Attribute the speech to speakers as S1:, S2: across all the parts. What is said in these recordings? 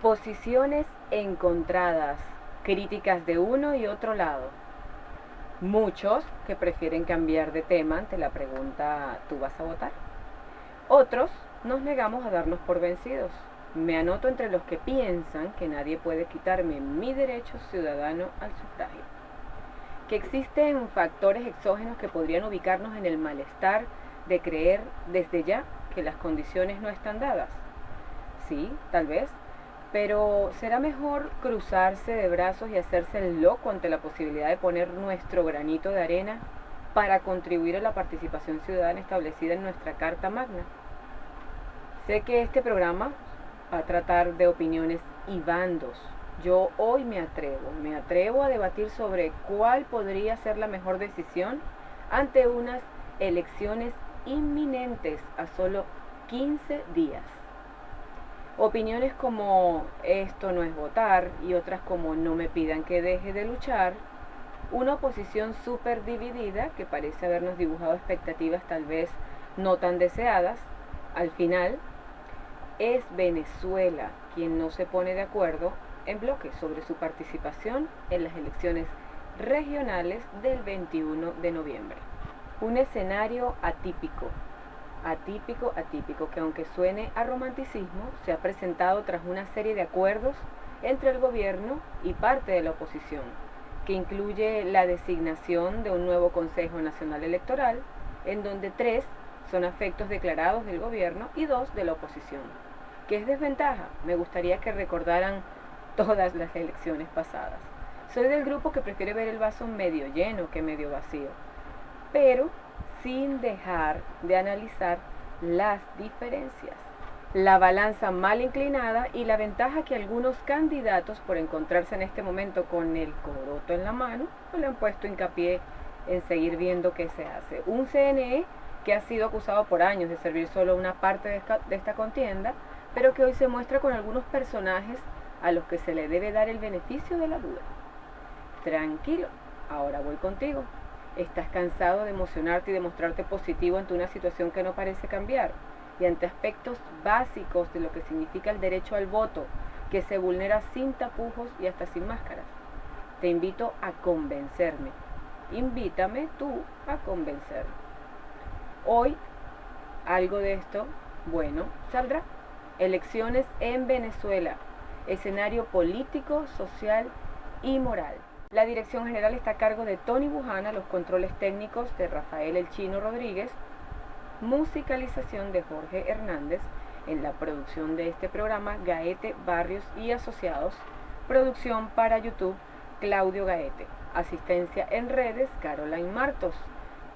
S1: Posiciones encontradas, críticas de uno y otro lado. Muchos que prefieren cambiar de tema ante la pregunta ¿tú vas a votar? Otros nos negamos a darnos por vencidos. Me anoto entre los que piensan que nadie puede quitarme mi derecho ciudadano al sufragio. Que existen factores exógenos que podrían ubicarnos en el malestar de creer desde ya que las condiciones no están dadas. Sí, tal vez, pero será mejor cruzarse de brazos y hacerse el loco ante la posibilidad de poner nuestro granito de arena para contribuir a la participación ciudadana establecida en nuestra Carta Magna. Sé que este programa va a tratar de opiniones y bandos. Yo hoy me atrevo a debatir sobre cuál podría ser la mejor decisión ante unas elecciones inminentes a solo 15 días. Opiniones como esto no es votar y otras como no me pidan que deje de luchar. Una oposición súper dividida que parece habernos dibujado expectativas tal vez no tan deseadas. Al final, es Venezuela quien no se pone de acuerdo en bloque sobre su participación en las elecciones regionales del 21 de noviembre. Un escenario atípico, que aunque suene a romanticismo, se ha presentado tras una serie de acuerdos entre el gobierno y parte de la oposición, que incluye la designación de un nuevo Consejo Nacional Electoral, en donde 3 son afectos declarados del gobierno y 2 de la oposición. ¿Qué es desventaja? Me gustaría que recordaran todas las elecciones pasadas. Soy del grupo que prefiere ver el vaso medio lleno que medio vacío, pero sin dejar de analizar las diferencias, la balanza mal inclinada y la ventaja que algunos candidatos, por encontrarse en este momento con el coroto en la mano, no le han puesto hincapié en seguir viendo qué se hace. Un CNE que ha sido acusado por años de servir solo una parte de esta contienda, pero que hoy se muestra con algunos personajes a los que se le debe dar el beneficio de la duda. Tranquilo, ahora voy contigo. ¿Estás cansado de emocionarte y de mostrarte positivo ante una situación que no parece cambiar? Y ante aspectos básicos de lo que significa el derecho al voto, que se vulnera sin tapujos y hasta sin máscaras. Te invito a convencerme. Invítame tú a convencerme. Hoy, algo de esto, bueno, saldrá. Elecciones en Venezuela. Escenario político, social y moral. La dirección general está a cargo de Tony Bujana, los controles técnicos de Rafael El Chino Rodríguez, musicalización de Jorge Hernández, en la producción de este programa Gaete, Barrios y Asociados, producción para YouTube Claudio Gaete, asistencia en redes Caroline Martos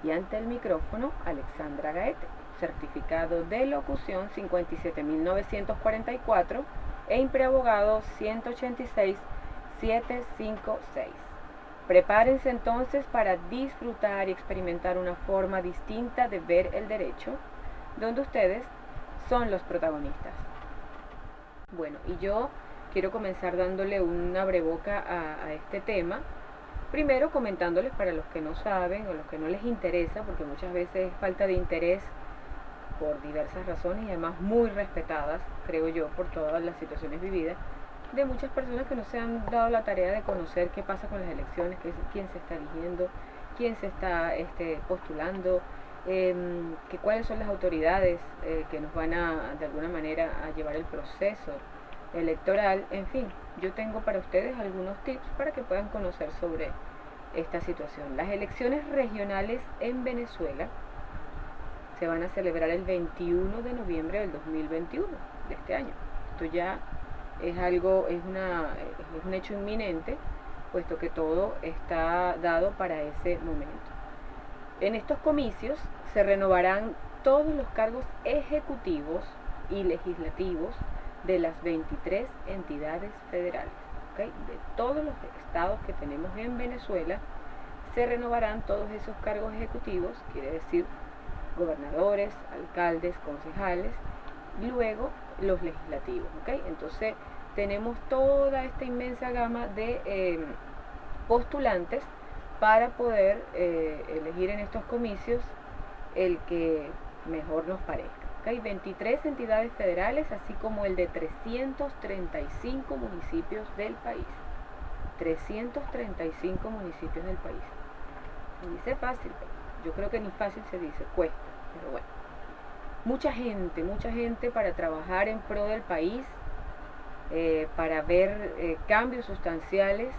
S1: y ante el micrófono Alexandra Gaete, certificado de locución 57944 e impreabogado 186756. Prepárense entonces para disfrutar y experimentar una forma distinta de ver el derecho, donde ustedes son los protagonistas. Bueno, y yo quiero comenzar dándole un abreboca a este tema. Primero comentándoles para los que no saben o los que no les interesa, porque muchas veces es falta de interés por diversas razones y además muy respetadas, creo yo, por todas las situaciones vividas, de muchas personas que no se han dado la tarea de conocer qué pasa con las elecciones, quién se está eligiendo, quién se está postulando, que cuáles son las autoridades que nos van a, de alguna manera, a llevar el proceso electoral. En fin, yo tengo para ustedes algunos tips para que puedan conocer sobre esta situación. Las elecciones regionales en Venezuela se van a celebrar el 21 de noviembre del 2021, de este año. Esto ya es un hecho inminente, puesto que todo está dado para ese momento. En estos comicios se renovarán todos los cargos ejecutivos y legislativos de las 23 entidades federales, ¿okay? De todos los estados que tenemos en Venezuela, se renovarán todos esos cargos ejecutivos, quiere decir gobernadores, alcaldes, concejales, y luego los legislativos, ¿okay? Entonces tenemos toda esta inmensa gama de postulantes para poder elegir en estos comicios el que mejor nos parezca. Hay 23 entidades federales, así como el de 335 municipios del país. 335 municipios del país. Se dice fácil, pero yo creo que ni fácil se dice, cuesta, pero bueno. Mucha gente para trabajar en pro del país, para ver cambios sustanciales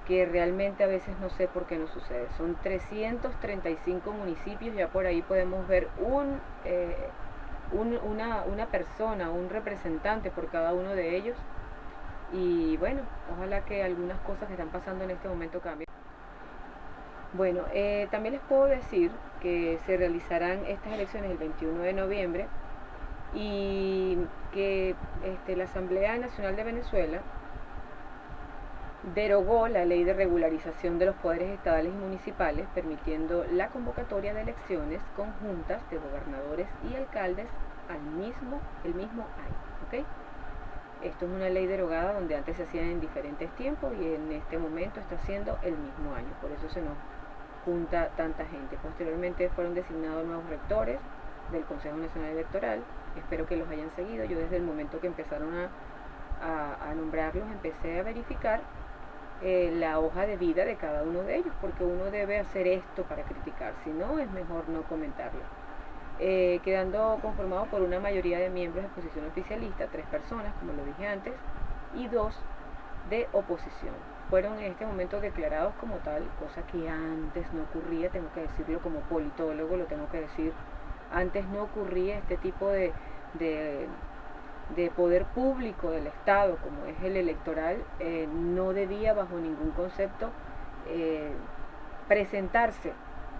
S1: que realmente a veces no sé por qué no sucede. Son 335 municipios, ya por ahí podemos ver una persona, un representante por cada uno de ellos. Y bueno, ojalá que algunas cosas que están pasando en este momento cambien. Bueno, también les puedo decir que se realizarán estas elecciones el 21 de noviembre y que la Asamblea Nacional de Venezuela derogó la ley de regularización de los poderes estadales y municipales, permitiendo la convocatoria de elecciones conjuntas de gobernadores y alcaldes el mismo año. ¿Okay? Esto es una ley derogada donde antes se hacían en diferentes tiempos y en este momento está siendo el mismo año, por eso se nos junta tanta gente. Posteriormente fueron designados nuevos rectores del Consejo Nacional Electoral, espero que los hayan seguido. Yo desde el momento que empezaron a nombrarlos empecé a verificar la hoja de vida de cada uno de ellos, porque uno debe hacer esto para criticar, si no es mejor no comentarlo. Quedando conformado por una mayoría de miembros de posición oficialista, 3 personas, como lo dije antes, y 2 de oposición. Fueron en este momento declarados como tal, cosa que antes no ocurría, tengo que decirlo como politólogo, lo tengo que decir, antes no ocurría este tipo de poder público del Estado, como es el electoral, no debía bajo ningún concepto presentarse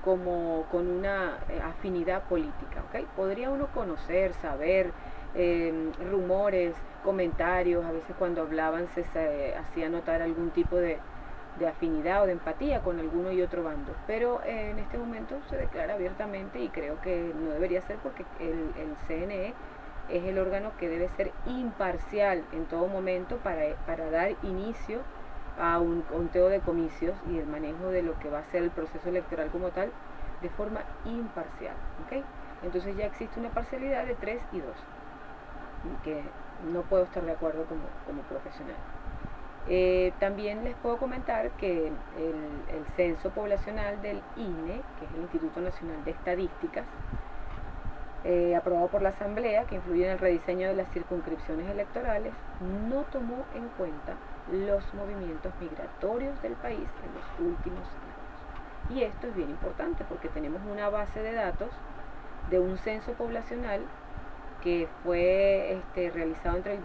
S1: como con una afinidad política. ¿Okay? Podría uno conocer, saber, rumores, comentarios, a veces cuando hablaban se hacía notar algún tipo de afinidad o de empatía con alguno y otro bando, pero en este momento se declara abiertamente, y creo que no debería ser, porque el CNE es el órgano que debe ser imparcial en todo momento para dar inicio a un conteo de comicios y el manejo de lo que va a ser el proceso electoral como tal, de forma imparcial. ¿Okay? Entonces ya existe una parcialidad de 3 y 2, que no puedo estar de acuerdo como profesional. También les puedo comentar que el censo poblacional del INE, que es el Instituto Nacional de Estadísticas, aprobado por la Asamblea, que influye en el rediseño de las circunscripciones electorales, no tomó en cuenta los movimientos migratorios del país en los últimos años. Y esto es bien importante porque tenemos una base de datos de un censo poblacional que fue realizado entre el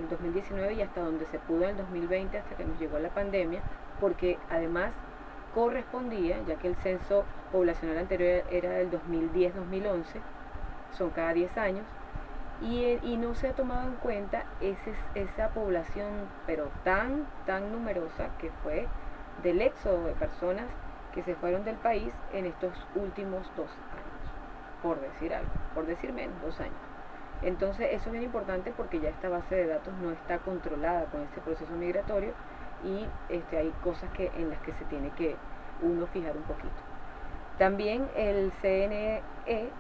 S1: 2019 y hasta donde se pudo en el 2020, hasta que nos llegó la pandemia, porque además correspondía, ya que el censo poblacional anterior era del 2010-2011, son cada 10 años, y no se ha tomado en cuenta esa población, pero tan numerosa, que fue del éxodo de personas que se fueron del país en estos últimos 2 años, por decir algo, por decir menos, 2 años. Entonces eso es bien importante porque ya esta base de datos no está controlada con este proceso migratorio, y hay cosas en las que se tiene que uno fijar un poquito. También el CNE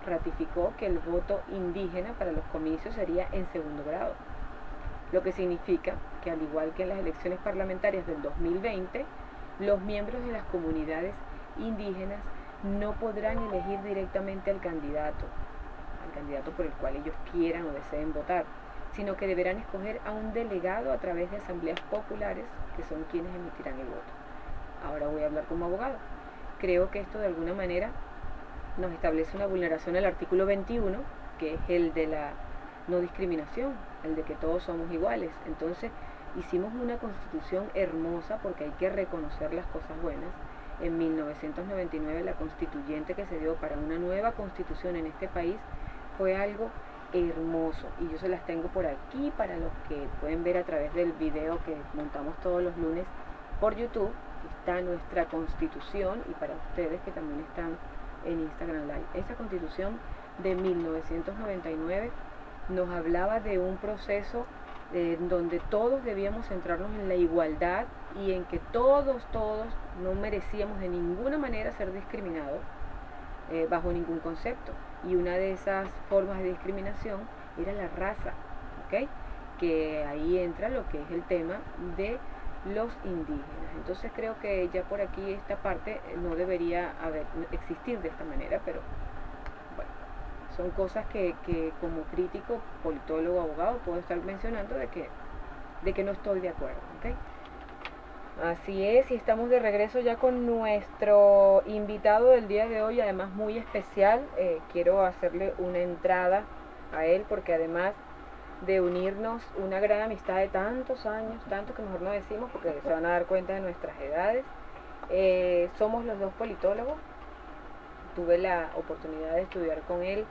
S1: ratificó que el voto indígena para los comicios sería en segundo grado, lo que significa que, al igual que en las elecciones parlamentarias del 2020, los miembros de las comunidades indígenas no podrán elegir directamente al candidato por el cual ellos quieran o deseen votar, sino que deberán escoger a un delegado a través de asambleas populares, que son quienes emitirán el voto. Ahora voy a hablar como abogado. Creo que esto de alguna manera nos establece una vulneración al artículo 21, que es el de la no discriminación, el de que todos somos iguales. Entonces hicimos una constitución hermosa, porque hay que reconocer las cosas buenas. En 1999 la constituyente que se dio para una nueva constitución en este país fue algo hermoso, y yo se las tengo por aquí para los que pueden ver a través del video que montamos todos los lunes por YouTube. Está nuestra constitución, y para ustedes que también están en Instagram Live, esa constitución de 1999 nos hablaba de un proceso donde todos debíamos centrarnos en la igualdad, y en que todos no merecíamos de ninguna manera ser discriminados, bajo ningún concepto. Y una de esas formas de discriminación era la raza, ¿ok? Que ahí entra lo que es el tema de los indígenas. Entonces creo que ya por aquí esta parte no debería existir de esta manera, pero bueno, son cosas que como crítico, politólogo, abogado puedo estar mencionando de que no estoy de acuerdo, ¿ok? Así es, y estamos de regreso ya con nuestro invitado del día de hoy, además muy especial. Quiero hacerle una entrada a él porque además de unirnos una gran amistad de tantos años, tanto que mejor no decimos porque se van a dar cuenta de nuestras edades, somos los dos politólogos. Tuve la oportunidad de estudiar con él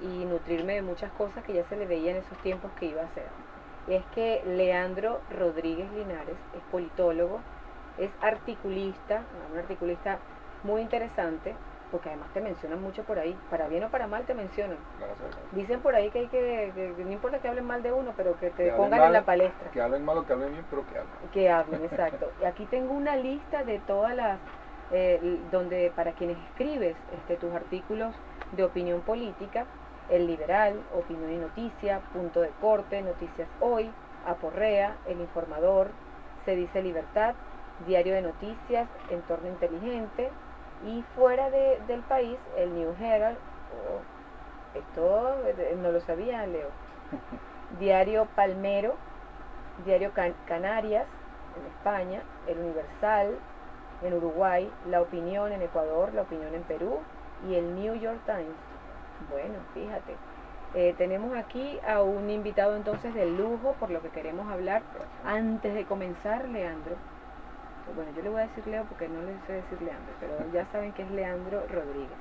S1: y nutrirme de muchas cosas que ya se le veía en esos tiempos que iba a hacer. Es que Leandro Rodríguez Linares es politólogo, es articulista, un articulista muy interesante, porque además te mencionan mucho por ahí, para bien o para mal te mencionan.
S2: Gracias.
S1: Dicen por ahí que hay que no importa que hablen mal de uno, pero que te
S2: Que
S1: pongan
S2: mal,
S1: en la palestra.
S2: Que hablen mal o que hablen bien, pero que hablen.
S1: Que hablen, exacto. Y aquí tengo una lista de todas las, donde para quienes escribes tus artículos de opinión política, El Liberal, Opinión y Noticia, Punto de Corte, Noticias Hoy, Aporrea, El Informador, Se Dice Libertad, Diario de Noticias, Entorno Inteligente, y fuera del país, el New Herald, esto no lo sabía, Leo, Diario Palmero, Diario Canarias, en España, El Universal, en Uruguay, La Opinión en Ecuador, La Opinión en Perú y el New York Times. Bueno, fíjate. Tenemos aquí a un invitado entonces de lujo por lo que queremos hablar. Antes de comenzar, Leandro, bueno, yo le voy a decir Leo porque no le sé decir Leandro, pero ya saben que es Leandro Rodríguez.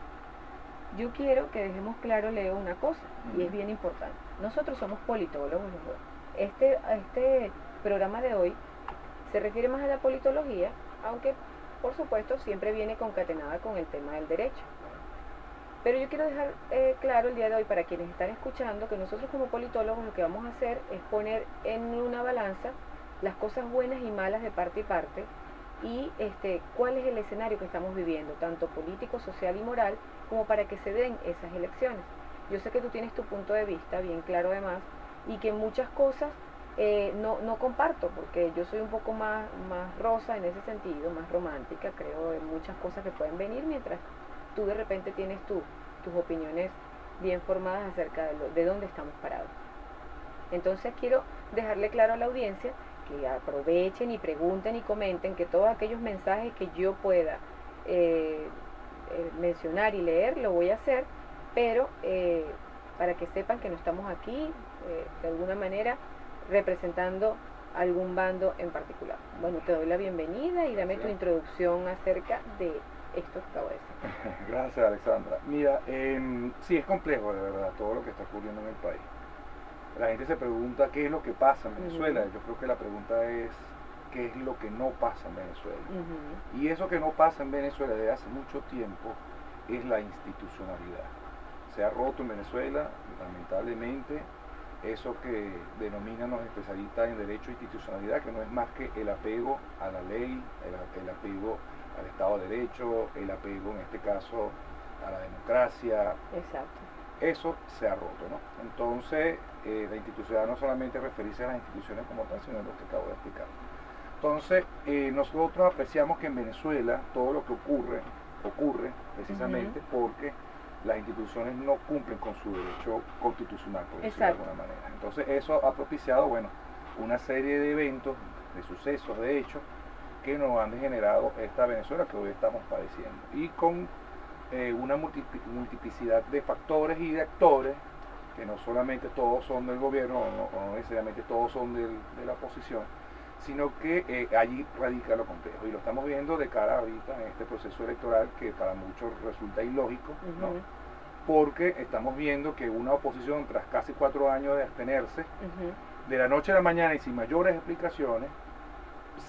S1: Yo quiero que dejemos claro, Leo, una cosa, y es bien importante. Nosotros somos politólogos los dos. Este programa de hoy se refiere más a la politología, aunque por supuesto siempre viene concatenada con el tema del derecho. Pero yo quiero dejar claro el día de hoy para quienes están escuchando que nosotros como politólogos lo que vamos a hacer es poner en una balanza las cosas buenas y malas de parte y parte y cuál es el escenario que estamos viviendo, tanto político, social y moral, como para que se den esas elecciones. Yo sé que tú tienes tu punto de vista bien claro además y que muchas cosas no comparto porque yo soy un poco más rosa en ese sentido, más romántica, creo en muchas cosas que pueden venir mientras tú de repente tienes tus opiniones bien formadas acerca de dónde estamos parados. Entonces quiero dejarle claro a la audiencia que aprovechen y pregunten y comenten, que todos aquellos mensajes que yo pueda mencionar y leer, lo voy a hacer, pero para que sepan que no estamos aquí de alguna manera representando algún bando en particular. Bueno, te doy la bienvenida y dame tu introducción acerca de esto que acabo de decir.
S2: Gracias, Alexandra. Mira, sí, es complejo, de verdad, todo lo que está ocurriendo en el país. La gente se pregunta qué es lo que pasa en Venezuela. Yo creo que la pregunta es qué es lo que no pasa en Venezuela. Y eso que no pasa en Venezuela desde hace mucho tiempo es la institucionalidad. Se ha roto en Venezuela, lamentablemente, eso que denominan los especialistas en derecho e institucionalidad, que no es más que el apego a la ley, el apego al Estado de Derecho, el apego en este caso a la democracia.
S1: Exacto.
S2: Eso se ha roto, ¿no? Entonces, la institucionalidad no solamente referirse a las instituciones como tal, sino a lo que acabo de explicar. Entonces, nosotros apreciamos que en Venezuela todo lo que ocurre precisamente porque las instituciones no cumplen con su derecho constitucional, por decirlo de alguna manera. Entonces, eso ha propiciado, bueno, una serie de eventos, de sucesos, de hechos, que nos han generado esta Venezuela que hoy estamos padeciendo. Y con una multiplicidad de factores y de actores, que no solamente todos son del gobierno, o no necesariamente todos son de la oposición, sino que allí radica lo complejo. Y lo estamos viendo de cara ahorita en este proceso electoral que para muchos resulta ilógico, ¿no? Porque estamos viendo que una oposición, tras casi 4 años de abstenerse, de la noche a la mañana y sin mayores explicaciones,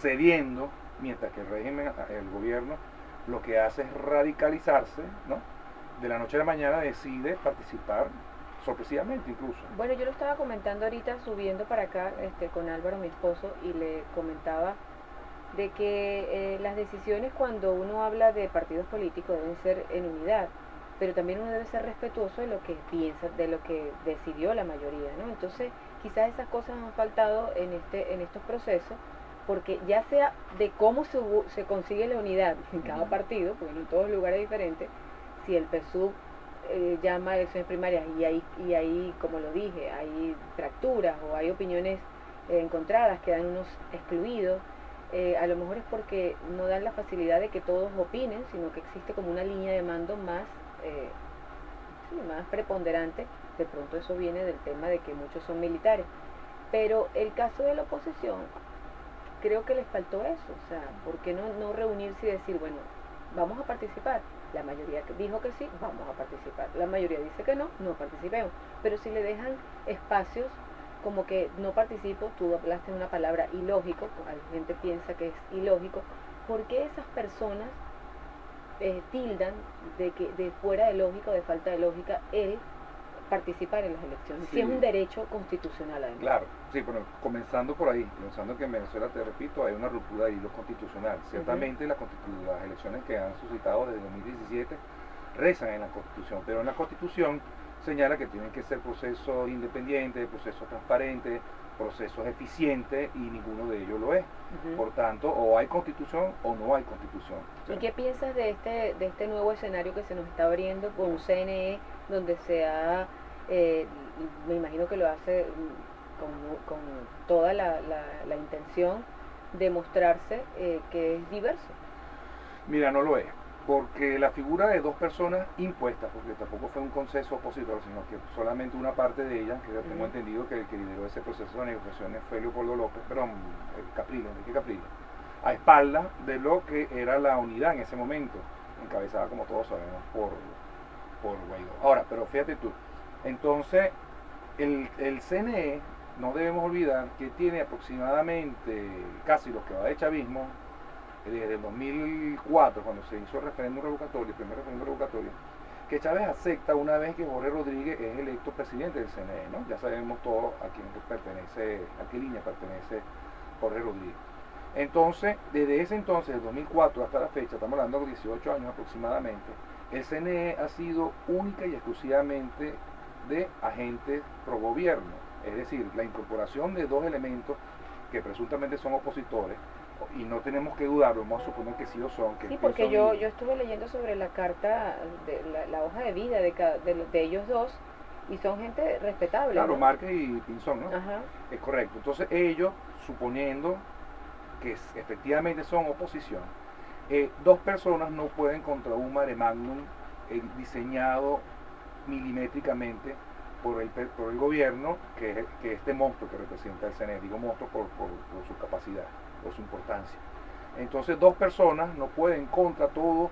S2: cediendo, mientras que el gobierno, lo que hace es radicalizarse, ¿no? De la noche a la mañana decide participar sorpresivamente incluso.
S1: Bueno, yo lo estaba comentando ahorita subiendo para acá con Álvaro, mi esposo, y le comentaba de que las decisiones cuando uno habla de partidos políticos deben ser en unidad. pero también uno debe ser respetuoso de lo que piensa, de lo que decidió la mayoría, ¿no? Entonces, quizás esas cosas han faltado en estos procesos, porque ya sea de cómo se consigue la unidad en cada partido, porque en todos lugares diferentes, si el PSUV llama a elecciones primarias y hay, como lo dije, hay fracturas o hay opiniones encontradas, quedan unos excluidos, a lo mejor es porque no dan la facilidad de que todos opinen, sino que existe como una línea de mando más, sí, más preponderante. De pronto eso viene del tema de que muchos son militares. Pero el caso de la oposición, creo que les faltó eso, o sea, ¿por qué no reunirse y decir, bueno, vamos a participar? La mayoría dijo que sí, vamos a participar. La mayoría dice que no, no participemos. Pero si le dejan espacios como que no participo, tú hablaste de una palabra ilógico, la gente piensa que es ilógico, ¿por qué esas personas tildan de fuera de lógica o de falta de lógica el participar en las elecciones?
S2: Sí.
S1: Si es un derecho constitucional además.
S2: Claro, sí, bueno, comenzando por ahí, pensando que en Venezuela, te repito, hay una ruptura de hilo constitucional. Ciertamente las elecciones que han suscitado desde 2017 rezan en la Constitución, pero en la Constitución señala que tienen que ser procesos independientes, procesos transparentes, procesos eficientes, y ninguno de ellos lo es. Por tanto, o hay Constitución o no hay Constitución.
S1: ¿Y qué piensas de este nuevo escenario que se nos está abriendo con un CNE donde se ha, me imagino que lo hace con toda la intención de mostrarse que es diverso?
S2: Mira, no lo es, porque la figura de dos personas impuestas, porque tampoco fue un consenso opositor, sino que solamente una parte de ellas, que tengo entendido que el que lideró ese proceso de negociaciones fue Leopoldo López, perdón, Enrique Capriles, a espaldas de lo que era la unidad en ese momento, encabezada, como todos sabemos, por Guaidó. Ahora, pero fíjate tú, entonces el CNE, no debemos olvidar que tiene aproximadamente casi lo que va de chavismo, desde el 2004, cuando se hizo el referéndum revocatorio, el primer referéndum revocatorio, que Chávez acepta una vez que Jorge Rodríguez es electo presidente del CNE, ¿no? Ya sabemos todos a quién pertenece, a qué línea pertenece Jorge Rodríguez. Entonces, desde ese entonces, del 2004 hasta la fecha, estamos hablando de 18 años aproximadamente, el CNE ha sido única y exclusivamente de agentes pro gobierno, es decir, la incorporación de dos elementos que presuntamente son opositores, y no tenemos que dudarlo, vamos a suponer que sí lo son. Que
S1: sí, porque yo estuve leyendo sobre la carta, de la hoja de vida de ellos dos, y son gente respetable.
S2: Claro,
S1: ¿no?
S2: Márquez y Pinzón, ¿no?
S1: Ajá.
S2: Es correcto. Entonces ellos, suponiendo que efectivamente son oposición, dos personas no pueden contra un mare magnum diseñado milimétricamente por el gobierno, que es este monstruo que representa el CNE. Digo monstruo por su capacidad, por su importancia. Entonces dos personas no pueden contra todo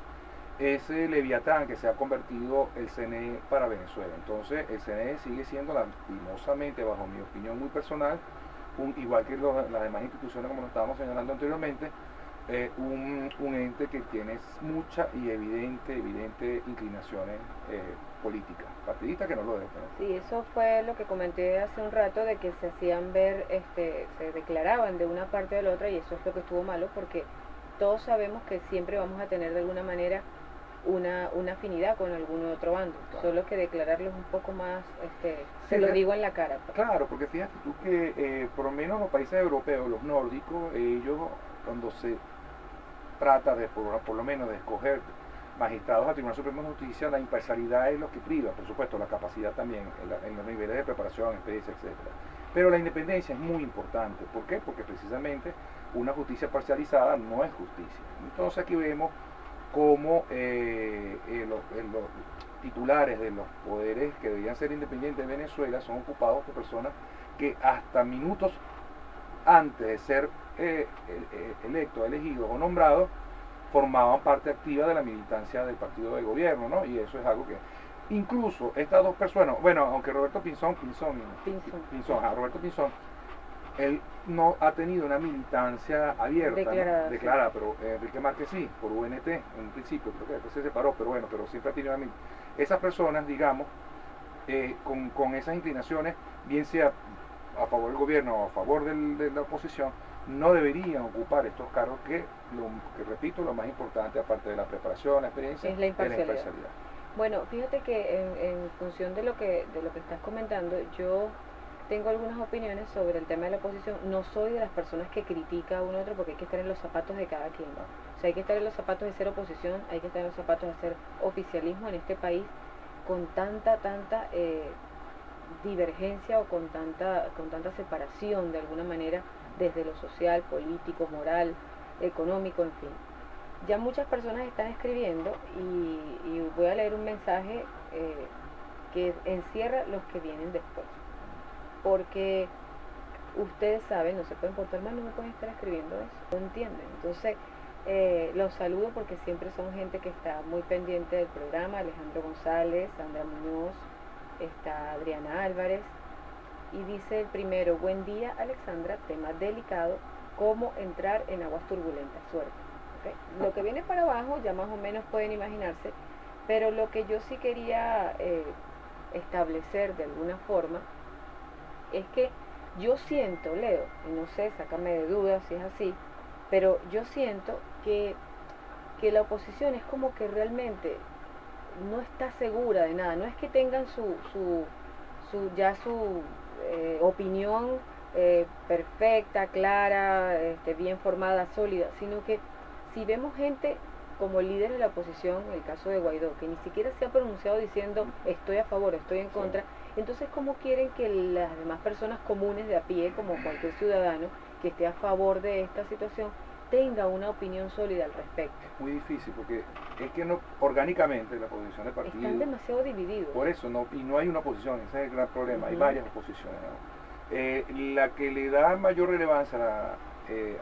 S2: ese leviatán que se ha convertido el CNE para Venezuela. Entonces el CNE sigue siendo, lastimosamente, bajo mi opinión muy personal, igual que las demás instituciones, como lo estábamos señalando anteriormente, un ente que tiene mucha y evidente inclinaciones políticas, partidistas, que no lo deben tener.
S1: Sí, eso fue lo que comenté hace un rato, de que se hacían ver, se declaraban de una parte o de la otra, y eso es lo que estuvo malo, porque todos sabemos que siempre vamos a tener de alguna manera una afinidad con algún otro bando, claro. Solo que declararlos un poco más, se lo digo en la cara.
S2: Claro, porque fíjate tú que por lo menos los países europeos, los nórdicos, ellos cuando se trata de por lo menos de escoger magistrados al Tribunal Supremo de Justicia, la imparcialidad es lo que priva, por supuesto, la capacidad también, en los niveles de preparación, experiencia, etc. Pero la independencia es muy importante. ¿Por qué? Porque precisamente una justicia parcializada no es justicia. Entonces aquí vemos cómo los titulares de los poderes que debían ser independientes de Venezuela son ocupados por personas que hasta minutos antes de ser electos, elegidos o nombrados, formaban parte activa de la militancia del partido de gobierno, ¿no? Y eso es algo que incluso estas dos personas, bueno, aunque Roberto Pinzón, Roberto Pinzón, él no ha tenido una militancia abierta, declarada, pero Enrique Márquez sí, por UNT, en un principio, creo que después se separó, pero bueno, pero siempre ha tenido una militancia. Esas personas, digamos, con esas inclinaciones, bien sea a favor del gobierno o a favor de la oposición, no deberían ocupar estos cargos que repito, lo más importante, aparte de la preparación, la experiencia,
S1: es la imparcialidad. Bueno, fíjate que en función de lo que estás comentando, yo tengo algunas opiniones sobre el tema de la oposición. No soy de las personas que critica a uno a otro porque hay que estar en los zapatos de cada quien. O sea, hay que estar en los zapatos de ser oposición, hay que estar en los zapatos de ser oficialismo en este país con tanta divergencia o con tanta separación de alguna manera desde lo social, político, moral, económico, en fin. Ya muchas personas están escribiendo y voy a leer un mensaje que encierra los que vienen después. Porque ustedes saben, no se pueden portar mal, no me pueden estar escribiendo eso, no entienden. Entonces, los saludo porque siempre son gente que está muy pendiente del programa: Alejandro González, Sandra Muñoz, está Adriana Álvarez, y dice el primero: buen día Alexandra, tema delicado, cómo entrar en aguas turbulentas, suerte. ¿Okay? Lo que viene para abajo ya más o menos pueden imaginarse, pero lo que yo sí quería establecer de alguna forma es que yo siento, Leo, y no sé, sácame de dudas si es así, pero yo siento que la oposición es como que realmente no está segura de nada. No es que tengan su opinión perfecta, clara, bien formada, sólida, sino que si vemos gente como líder de la oposición, el caso de Guaidó, que ni siquiera se ha pronunciado diciendo estoy a favor, estoy en contra, sí. Entonces, ¿cómo quieren que las demás personas comunes de a pie, como cualquier ciudadano que esté a favor de esta situación, tenga una opinión sólida al respecto?
S2: Muy difícil, porque es que no, orgánicamente la posición del partido
S1: están demasiado divididos.
S2: Por eso, y no hay una oposición, ese es el gran problema, hay varias oposiciones, ¿no? La que le da mayor relevancia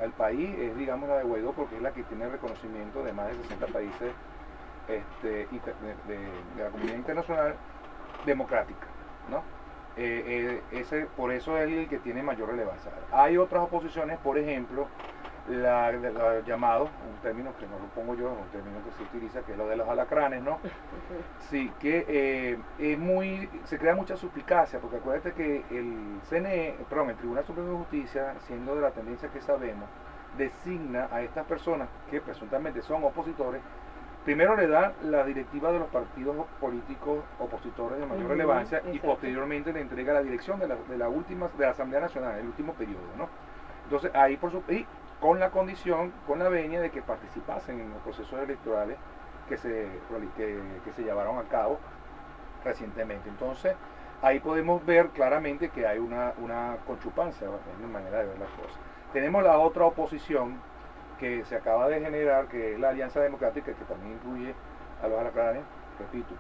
S2: al país es, digamos, la de Guaidó, porque es la que tiene reconocimiento de más de 60 países de la comunidad internacional democrática, ¿no? Por eso es el que tiene mayor relevancia. Hay otras oposiciones, por ejemplo, la llamado, un término que no lo pongo yo, es un término que se utiliza, que es lo de los alacranes, ¿no? Sí, que se crea mucha suspicacia, porque acuérdate que el Tribunal Supremo de Justicia, siendo de la tendencia que sabemos, designa a estas personas que presuntamente son opositores. Primero le da la directiva de los partidos políticos opositores de mayor relevancia, exacto, y posteriormente le entrega la dirección de la Asamblea Nacional, el último periodo, ¿no? Entonces ahí y con la condición, con la venia de que participasen en los procesos electorales que se llevaron a cabo recientemente. Entonces ahí podemos ver claramente que hay una conchupancia, es una manera de ver las cosas. Tenemos la otra oposición que se acaba de generar, que es la Alianza Democrática, que también incluye a los alacranes. Repito,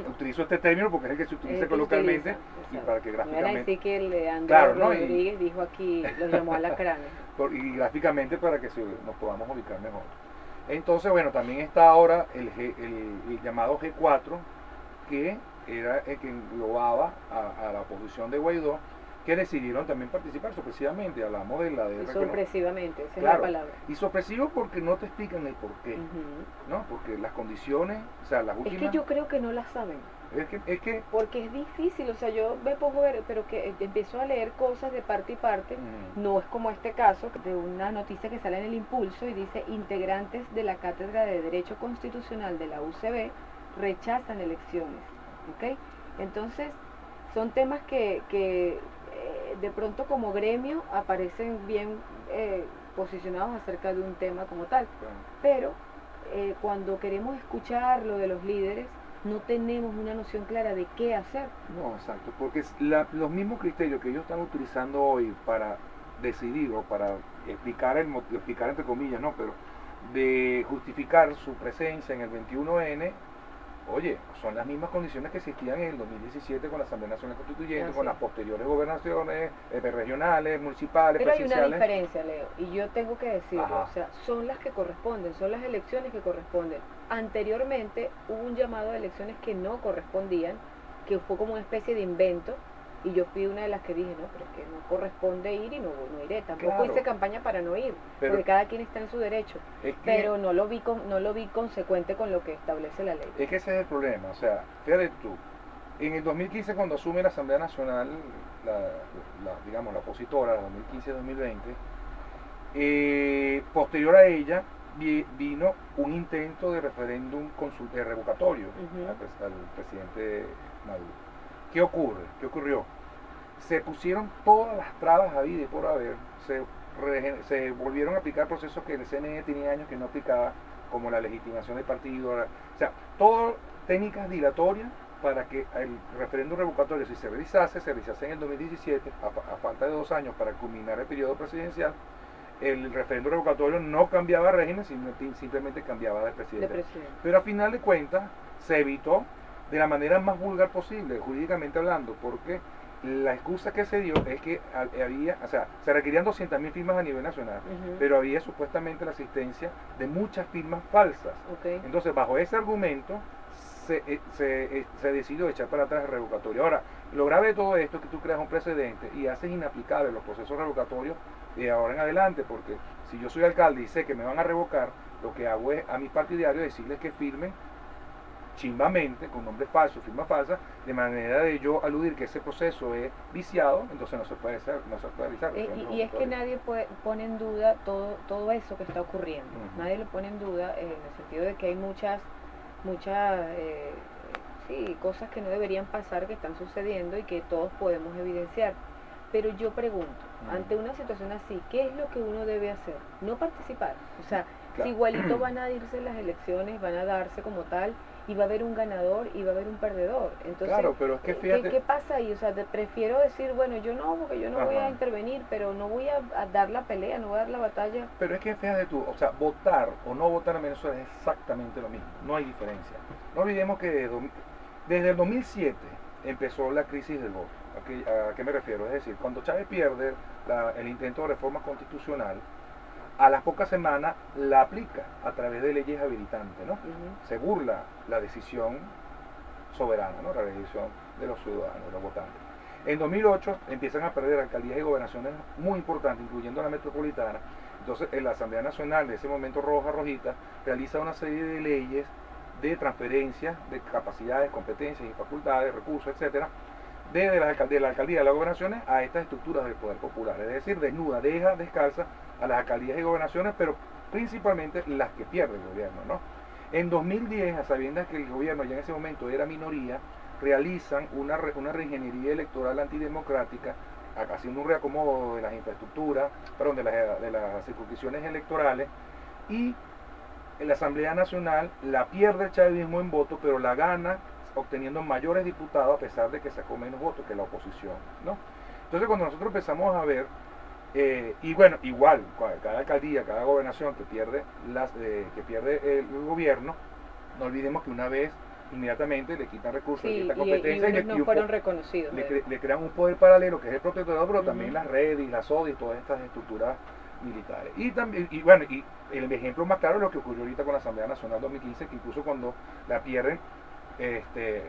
S2: utilizo este término porque es el que se utiliza coloquialmente y para que gráficamente...
S1: No era así que Leandro Rodríguez dijo aquí, los llamó alacranes.
S2: Y gráficamente para que nos podamos ubicar mejor. Entonces, bueno, también está ahora el llamado G4, que era el que englobaba a la oposición de Guaidó, que decidieron también participar sorpresivamente. Hablamos de la de...
S1: Sorpresivamente, esa
S2: claro,
S1: es la palabra.
S2: Y sorpresivo porque no te explican el por qué, ¿no? Porque las condiciones, o sea, las últimas...
S1: Es que yo creo que no las saben.
S2: Es que
S1: porque es difícil, o sea, yo me pongo a ver, pero que empiezo a leer cosas de parte y parte, no es como este caso, de una noticia que sale en el Impulso y dice: integrantes de la Cátedra de Derecho Constitucional de la UCB rechazan elecciones, ¿ok? Entonces, son temas que de pronto como gremio aparecen bien posicionados acerca de un tema como tal, pero cuando queremos escuchar lo de los líderes, no tenemos una noción clara de qué hacer.
S2: No, exacto, porque los mismos criterios que ellos están utilizando hoy para decidir o para explicar entre comillas, no, pero de justificar su presencia en el 21N, oye, son las mismas condiciones que existían en el 2017 con la Asamblea Nacional Constituyente, con las posteriores gobernaciones regionales, municipales,
S1: pero
S2: presidenciales.
S1: Hay una diferencia, Leo, y yo tengo que decirlo, o sea, son las que corresponden, son las elecciones que corresponden. Anteriormente hubo un llamado a elecciones que no correspondían, que fue como una especie de invento, y yo fui una de las que dije, no, pero es que no corresponde ir y no iré. Tampoco hice campaña para no ir, porque cada quien está en su derecho. Pero no lo vi consecuente con lo que establece la ley.
S2: Es que ese es el problema. O sea, fíjate tú, en el 2015 cuando asume la Asamblea Nacional, digamos la opositora, 2015-2020, posterior a ella vino un intento de referéndum revocatorio
S1: Ujú.
S2: al presidente Maduro. ¿Qué ocurre? ¿Qué ocurrió? Se pusieron todas las trabas habidas y por haber, se volvieron a aplicar procesos que el CNE tenía años que no aplicaba, como la legitimación del partido, o sea, todas técnicas dilatorias para que el referéndum revocatorio, si se realizase en el 2017, a falta de 2 años para culminar el periodo presidencial. El referéndum revocatorio no cambiaba régimen, sino simplemente cambiaba de presidente. Pero a final de cuentas se evitó de la manera más vulgar posible, jurídicamente hablando, porque la excusa que se dio es que había, o sea, se requerían 200.000 firmas a nivel nacional, pero había supuestamente la asistencia de muchas firmas falsas. Entonces, bajo ese argumento, se decidió echar para atrás el revocatorio. Ahora, lo grave de todo esto es que tú creas un precedente y haces inaplicables los procesos revocatorios de ahora en adelante, porque si yo soy alcalde y sé que me van a revocar, lo que hago es a mis partidarios decirles que firmen chimbamente, con nombre falso, firma falsa, de manera de yo aludir que ese proceso es viciado, entonces no se puede hacer, no se puede realizar.
S1: Y es que nadie pone en duda todo eso que está ocurriendo. Nadie lo pone en duda en el sentido de que hay muchas sí, cosas que no deberían pasar, que están sucediendo y que todos podemos evidenciar. Pero yo pregunto, ante una situación así, ¿qué es lo que uno debe hacer? No participar. O sea, si igualito van a irse las elecciones, van a darse como tal, y va a haber un ganador y va a haber un perdedor. Entonces,
S2: claro, pero es que fíjate,
S1: ¿qué pasa ahí? O sea, prefiero decir, bueno, yo no, porque yo no voy a intervenir, pero no voy a dar la pelea, no voy a dar la batalla.
S2: Pero es que fíjate tú, o sea, votar o no votar en Venezuela es exactamente lo mismo, no hay diferencia. No olvidemos que desde el 2007 empezó la crisis del voto. ¿A qué me refiero? Es decir, cuando Chávez pierde el intento de reforma constitucional, a las pocas semanas la aplica a través de leyes habilitantes, ¿no? Se burla la decisión soberana, ¿no? La decisión de los ciudadanos, de los votantes. En 2008 empiezan a perder alcaldías y gobernaciones muy importantes, incluyendo la metropolitana. Entonces, en la Asamblea Nacional, de ese momento rojita, realiza una serie de leyes de transferencias de capacidades, competencias y facultades, recursos, etcétera, de la alcaldía y las gobernaciones a estas estructuras del poder popular. Es decir, deja descalza a las alcaldías y gobernaciones, pero principalmente las que pierde el gobierno, ¿no? En 2010, a sabiendas que el gobierno ya en ese momento era minoría, realizan una reingeniería electoral antidemocrática, haciendo un reacomodo de las infraestructuras, perdón, de las circunscripciones electorales, y en la Asamblea Nacional la pierde el chavismo en voto, pero la gana obteniendo mayores diputados a pesar de que sacó menos votos que la oposición, ¿no? Entonces, cuando nosotros empezamos a ver, y bueno, igual, cada alcaldía, cada gobernación que pierde el gobierno, no olvidemos que una vez inmediatamente le quitan recursos, le quitan competencias
S1: y no fueron reconocidos.
S2: Le crean un poder paralelo que es el protectorado, pero también las redes y las ODI y todas estas estructuras militares. Y también, y bueno, y el ejemplo más claro es lo que ocurrió ahorita con la Asamblea Nacional 2015, que incluso cuando la pierden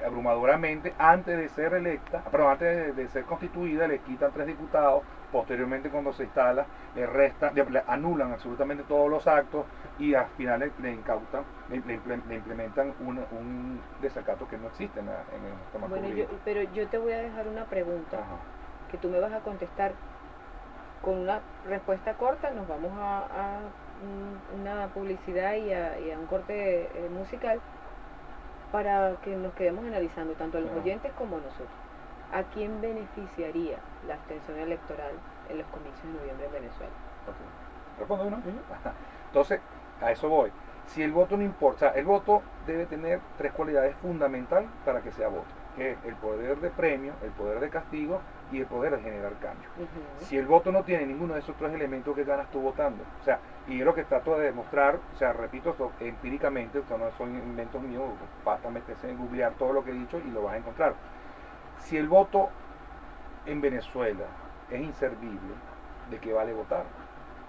S2: abrumadoramente, antes de ser electa, perdón, antes de ser constituida, le quitan 3 diputados. Posteriormente, cuando se instala, le anulan absolutamente todos los actos y al final le incautan, le implementan un desacato que no existe en el sistema público.
S1: Pero yo te voy a dejar una pregunta que tú me vas a contestar con una respuesta corta. Nos vamos a una publicidad y a un corte musical para que nos quedemos analizando, tanto los oyentes como nosotros. ¿A quién beneficiaría la abstención electoral en los comicios de noviembre en Venezuela?
S2: ¿Respondo uno? Entonces, a eso voy. Si el voto no importa, el voto debe tener 3 cualidades fundamentales para que sea voto, que es el poder de premio, el poder de castigo y el poder de generar cambio. Si el voto no tiene ninguno de esos 3 elementos, ¿qué ganas tú votando? O sea, y es lo que trato de demostrar, o sea, repito esto empíricamente, esto no son inventos míos, basta meterse en googlear todo lo que he dicho y lo vas a encontrar. Si el voto en Venezuela es inservible, ¿de qué vale votar?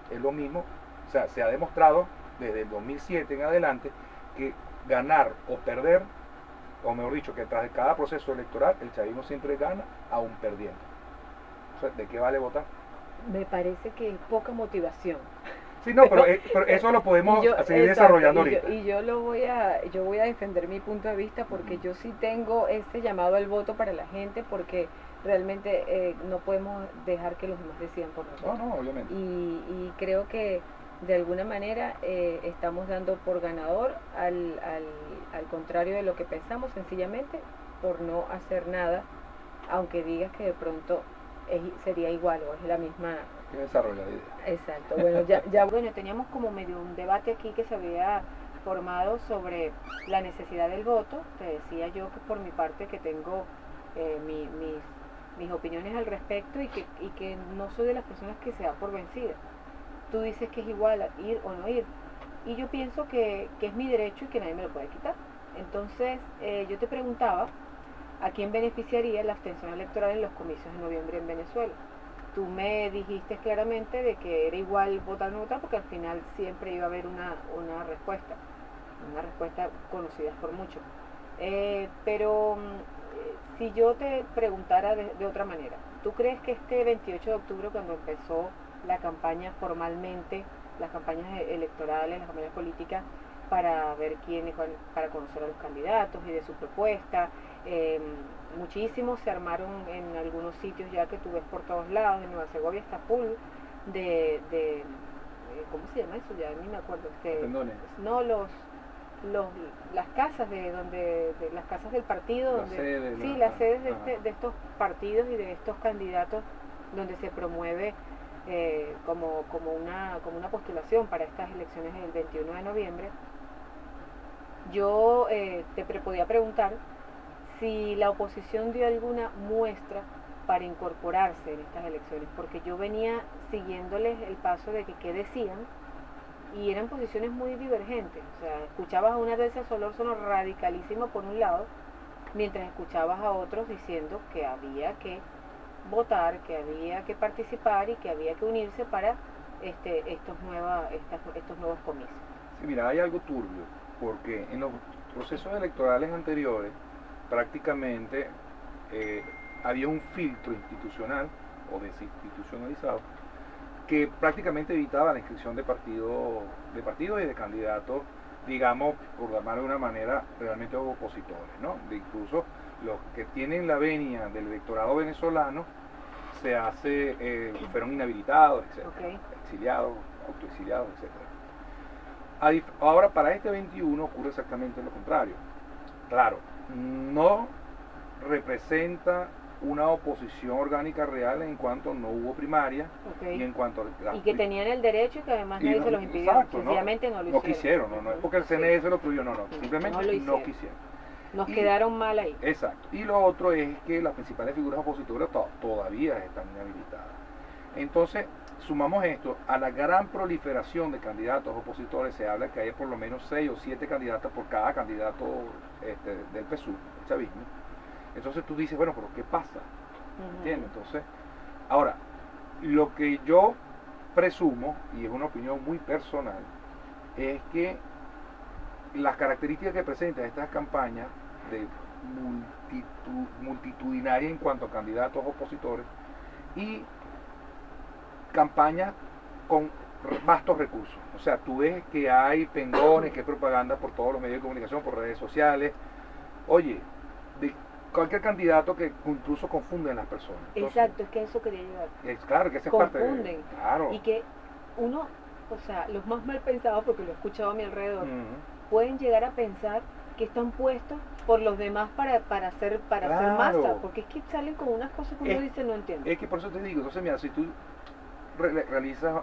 S2: Es lo mismo, o sea, se ha demostrado desde el 2007 en adelante que ganar o perder, o mejor dicho, que tras cada proceso electoral el chavismo siempre gana aún perdiendo. O sea, ¿de qué vale votar?
S1: Me parece que hay poca motivación.
S2: Sí, no, pero eso lo podemos seguir desarrollando ahorita.
S1: Yo voy a defender mi punto de vista porque yo sí tengo ese llamado al voto para la gente, porque realmente no podemos dejar que los demás decidan por nosotros.
S2: No, obviamente.
S1: Y creo que de alguna manera estamos dando por ganador al contrario de lo que pensamos, sencillamente por no hacer nada, aunque digas que de pronto sería igual o es la misma.
S2: Que desarrolla la idea.
S1: Exacto, bueno, bueno, teníamos como medio un debate aquí que se había formado sobre la necesidad del voto. Te decía yo que por mi parte que tengo mis opiniones al respecto y que no soy de las personas que se da por vencida. Tú dices que es igual ir o no ir, y yo pienso que es mi derecho y que nadie me lo puede quitar. Entonces yo te preguntaba a quién beneficiaría la abstención electoral en los comicios de noviembre en Venezuela. Tú me dijiste claramente de que era igual votar o no votar, porque al final siempre iba a haber una respuesta conocida por muchos. Pero si yo te preguntara de otra manera, ¿tú crees que este 28 de octubre, cuando empezó la campaña formalmente, las campañas electorales, las campañas políticas, para ver quiénes, para conocer a los candidatos y de su propuesta, muchísimos se armaron en algunos sitios ya que tú ves por todos lados, en Nueva Segovia está full de ¿cómo se llama eso? Ya ni me acuerdo. No, las casas de las casas del partido,
S2: las sedes
S1: de estos partidos y de estos candidatos, donde se promueve como una postulación para estas elecciones del 21 de noviembre. Yo te podía preguntar si la oposición dio alguna muestra para incorporarse en estas elecciones, porque yo venía siguiéndoles el paso de que qué decían, y eran posiciones muy divergentes. O sea, escuchabas a una Delcy Solórzano radicalísima por un lado, mientras escuchabas a otros diciendo que había que votar, que había que participar y que había que unirse para estos nuevos comicios.
S2: Sí, mira, hay algo turbio, porque en los procesos electorales anteriores prácticamente había un filtro institucional o desinstitucionalizado que prácticamente evitaba la inscripción de partidos y de candidatos, digamos, por llamarlo de una manera, realmente opositores, ¿no? Incluso los que tienen la venia del electorado venezolano fueron inhabilitados, etc.
S1: Okay.
S2: Exiliados, autoexiliados, etc. Ahora para este 21 ocurre exactamente lo contrario. Claro, no representa una oposición orgánica real en cuanto no hubo primaria.
S1: Okay.
S2: Y en cuanto
S1: y que tenían el derecho y que además nadie se los impidió. Exacto,
S2: sencillamente no lo hicieron. No quisieron, no es porque el CNE se lo prohibió, simplemente no quisieron.
S1: Nos quedaron mal ahí.
S2: Exacto. Y lo otro es que las principales figuras opositoras todavía están inhabilitadas. Entonces, sumamos esto a la gran proliferación de candidatos opositores. Se habla que hay por lo menos 6 o 7 candidatas por cada candidato del PSUV, el chavismo. Entonces tú dices, bueno, pero ¿qué pasa? ¿Entiendes? Entonces, ahora, lo que yo presumo, y es una opinión muy personal, es que las características que presentan estas campañas de multitudinaria en cuanto a candidatos opositores y campañas con vastos recursos. O sea, tú ves que hay pendones, que hay propaganda por todos los medios de comunicación, por redes sociales. Oye, de cualquier candidato que incluso confunden las personas.
S1: Entonces, exacto, es que eso quería llegar.
S2: Claro, que esa es parte de...
S1: Confunden.
S2: Claro.
S1: Y que uno, o sea, los más mal pensados, porque lo he escuchado a mi alrededor, pueden llegar a pensar que están puestos por los demás para hacer masa, porque es que salen con unas cosas que uno dice no entiende.
S2: Es que por eso te digo, entonces mira, si tú realizas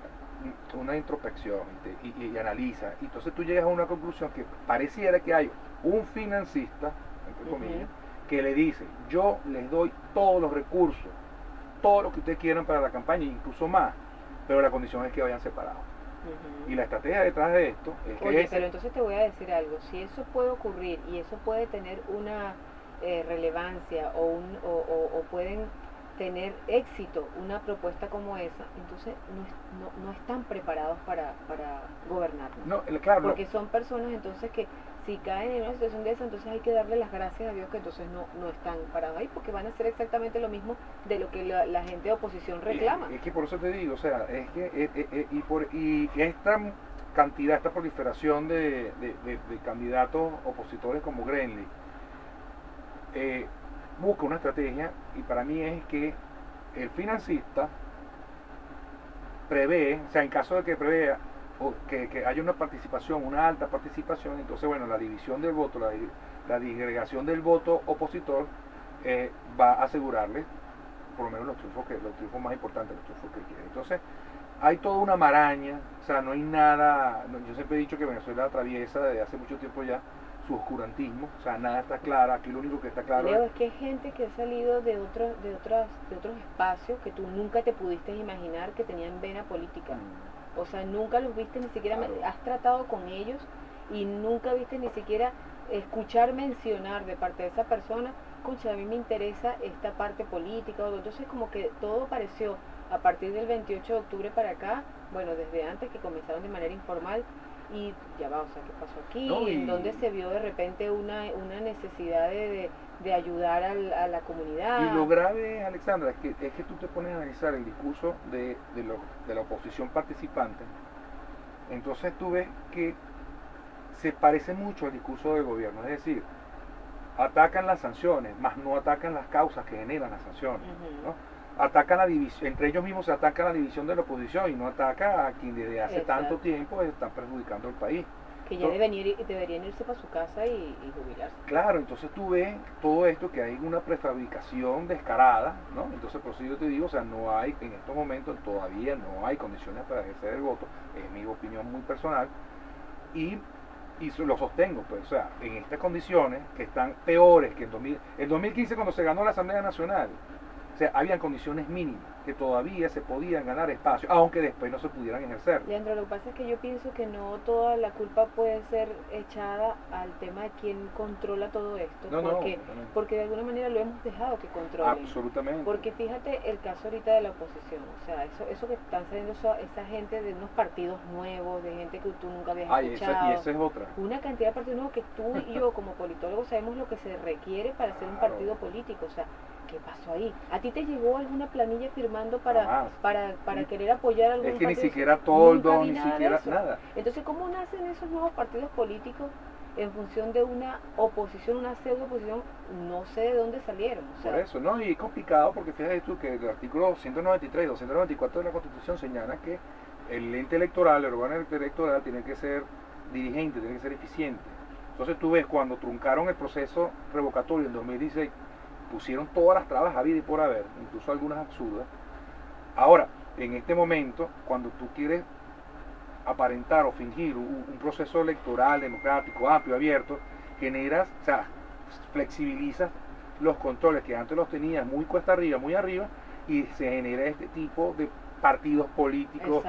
S2: una introspección y analizas, y entonces tú llegas a una conclusión que pareciera que hay un financista, entre comillas, que le dice, yo les doy todos los recursos, todo lo que ustedes quieran para la campaña, incluso más, pero la condición es que vayan separados. Y la estrategia detrás de esto es que...
S1: Oye, pero entonces te voy a decir algo, si eso puede ocurrir y eso puede tener una relevancia o pueden tener éxito una propuesta como esa, entonces no están preparados para gobernar.
S2: No, claro,
S1: porque son personas entonces que si caen en una situación de esa, entonces hay que darle las gracias a Dios que entonces no están parados ahí, porque van a hacer exactamente lo mismo de lo que la gente de oposición reclama.
S2: Es que por eso te digo, o sea, es que y esta cantidad, esta proliferación de candidatos opositores como Greenlee, busca una estrategia, y para mí es que el financista prevé, o sea, en caso de que prevea, que haya una participación, una alta participación. Entonces, bueno, la división del voto, la disgregación del voto opositor va a asegurarle por lo menos los triunfos más importantes, los triunfos que quiere. Entonces, hay toda una maraña, o sea, no hay nada, yo siempre he dicho que Venezuela atraviesa desde hace mucho tiempo ya su oscurantismo, o sea, nada está claro, aquí lo único que está claro
S1: Leo, es que hay gente que ha salido de otros espacios que tú nunca te pudiste imaginar que tenían vena política. O sea, nunca los viste ni siquiera,
S2: claro.
S1: has tratado con ellos y nunca viste ni siquiera escuchar mencionar de parte de esa persona, escucha, a mí me interesa esta parte política, o entonces como que todo pareció a partir del 28 de octubre para acá, bueno, desde antes que comenzaron de manera informal, y ya va, o sea, ¿qué pasó aquí?
S2: No,
S1: ¿En dónde se vio de repente una necesidad de ayudar a la comunidad?
S2: Y lo grave, Alexandra, es que tú te pones a analizar el discurso de la oposición participante, entonces tú ves que se parece mucho al discurso del gobierno, es decir, atacan las sanciones, más no atacan las causas que generan las sanciones, ¿no? Atacan la división, entre ellos mismos se ataca la división de la oposición y no ataca a quien desde hace tanto tiempo están perjudicando al país.
S1: Que ya deberían irse para su casa y jubilarse.
S2: Claro, entonces tú ves todo esto, que hay una prefabricación descarada, ¿no? Entonces por eso yo te digo, o sea, no hay, en estos momentos todavía no hay condiciones para ejercer el voto, es mi opinión muy personal, y lo sostengo, pues, o sea, en estas condiciones que están peores que en 2015 cuando se ganó la Asamblea Nacional, o sea, habían condiciones mínimas que todavía se podían ganar espacio, aunque después no se pudieran ejercer.
S1: Leandro, lo que pasa es que yo pienso que no toda la culpa puede ser echada al tema de quién controla todo esto, porque de alguna manera lo hemos dejado que controle.
S2: Absolutamente.
S1: Porque fíjate el caso ahorita de la oposición, o sea, eso que están saliendo esa gente de unos partidos nuevos, de gente que tú nunca habías escuchado.
S2: Y esa es otra.
S1: Una cantidad de partidos nuevos que tú y yo como politólogos sabemos lo que se requiere para ser un partido político, o sea, ¿qué pasó ahí? ¿A ti te llegó alguna planilla firmando para querer apoyar a algún
S2: partido? Es que
S1: partido?
S2: ni siquiera toldo, ni siquiera nada.
S1: Entonces, ¿cómo nacen esos nuevos partidos políticos en función de una oposición, una pseudo oposición? No sé de dónde salieron. O sea,
S2: por eso, ¿no? Y es complicado porque fíjate tú que el artículo 193 y 294 de la Constitución señala que el ente electoral, el órgano electoral tiene que ser dirigente, tiene que ser eficiente. Entonces tú ves cuando truncaron el proceso revocatorio en 2016, pusieron todas las trabas a vida y por haber, incluso algunas absurdas. Ahora, en este momento, cuando tú quieres aparentar o fingir un proceso electoral democrático, amplio, abierto, generas, o sea, flexibilizas los controles que antes los tenías muy cuesta arriba, muy arriba, y se genera este tipo de partidos políticos,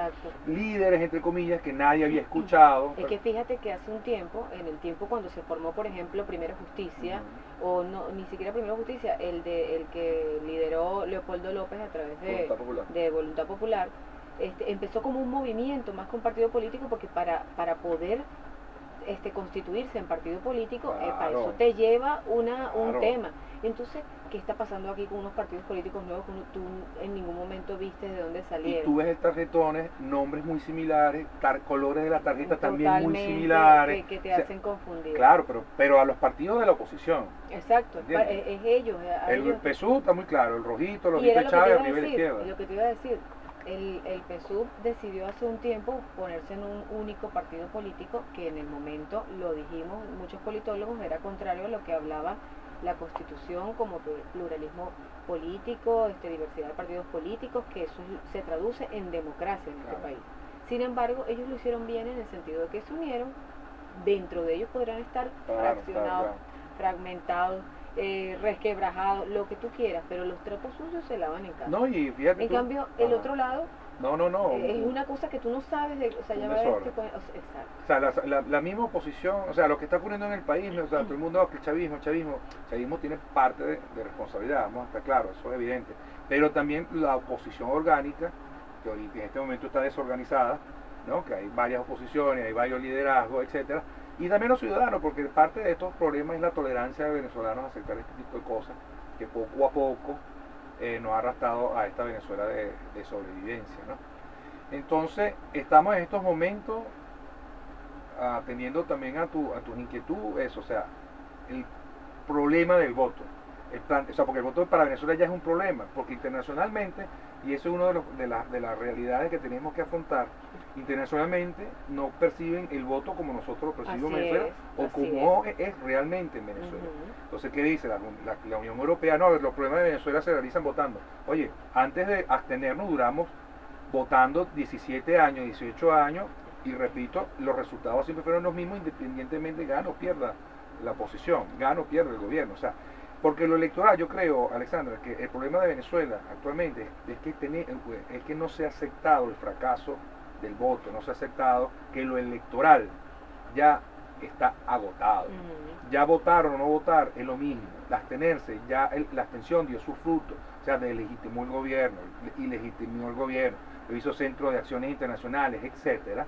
S2: líderes entre comillas, que nadie había escuchado.
S1: Es que fíjate que hace un tiempo, en el tiempo cuando se formó, por ejemplo, Primera Justicia, o no, ni siquiera Primera Justicia, el que lideró Leopoldo López a través de Voluntad Popular, empezó como un movimiento más que un partido político, porque para poder constituirse en partido político, para eso te lleva un tema. Entonces, ¿qué está pasando aquí con unos partidos políticos nuevos que tú en ningún momento viste de dónde salieron?
S2: Y tú ves tarjetones, nombres muy similares, colores de la tarjeta también muy similares.
S1: Que te hacen confundir.
S2: Claro, pero a los partidos de la oposición.
S1: Exacto, es ellos.
S2: El PSUV está muy claro, el rojito, los de Chávez, arriba a la izquierda.
S1: Lo que te iba a decir, el PSUV decidió hace un tiempo ponerse en un único partido político que en el momento, lo dijimos muchos politólogos, era contrario a lo que hablaba la Constitución como pluralismo político, diversidad de partidos políticos, que eso se traduce en democracia en este país. Sin embargo, ellos lo hicieron bien en el sentido de que se unieron, dentro de ellos podrán estar fraccionados, fragmentados, resquebrajados, lo que tú quieras, pero los trapos sucios se lavan en casa.
S2: No, y fíjate
S1: en cambio, el otro lado
S2: no.
S1: Es una cosa que tú no sabes, o sea, ya ves exacto.
S2: O sea, la misma oposición, o sea, lo que está ocurriendo en el país, o sea, todo el mundo, que el chavismo tiene parte de responsabilidad, vamos a estar claros, eso es evidente. Pero también la oposición orgánica, que hoy en este momento está desorganizada, ¿no? Que hay varias oposiciones, hay varios liderazgos, etcétera. Y también los ciudadanos, porque parte de estos problemas es la tolerancia de venezolanos a aceptar este tipo de cosas, que poco a poco nos ha arrastrado a esta Venezuela de sobrevivencia, ¿no? Entonces, estamos en estos momentos atendiendo también a tus inquietudes, o sea, el problema del voto. O sea, porque el voto para Venezuela ya es un problema, porque internacionalmente, y eso es una de las realidades que tenemos que afrontar, internacionalmente no perciben el voto como nosotros lo percibimos en
S1: Así
S2: Venezuela
S1: es,
S2: o como es realmente en Venezuela. Entonces, ¿qué dice la Unión Europea? No, los problemas de Venezuela se realizan votando. Oye, antes de abstenernos duramos votando 17 años, 18 años, y repito, los resultados siempre fueron los mismos independientemente gane o pierda la oposición, gane o pierda el gobierno. O sea, porque lo electoral, yo creo, Alexandra, que el problema de Venezuela actualmente es que no se ha aceptado el fracaso del voto, no se ha aceptado que lo electoral ya está agotado. Ya votar o no votar es lo mismo. La abstenerse, ya la abstención dio su fruto, o sea, delegitimó el gobierno, ilegitimó el gobierno, lo hizo Centro de Acciones Internacionales, etcétera.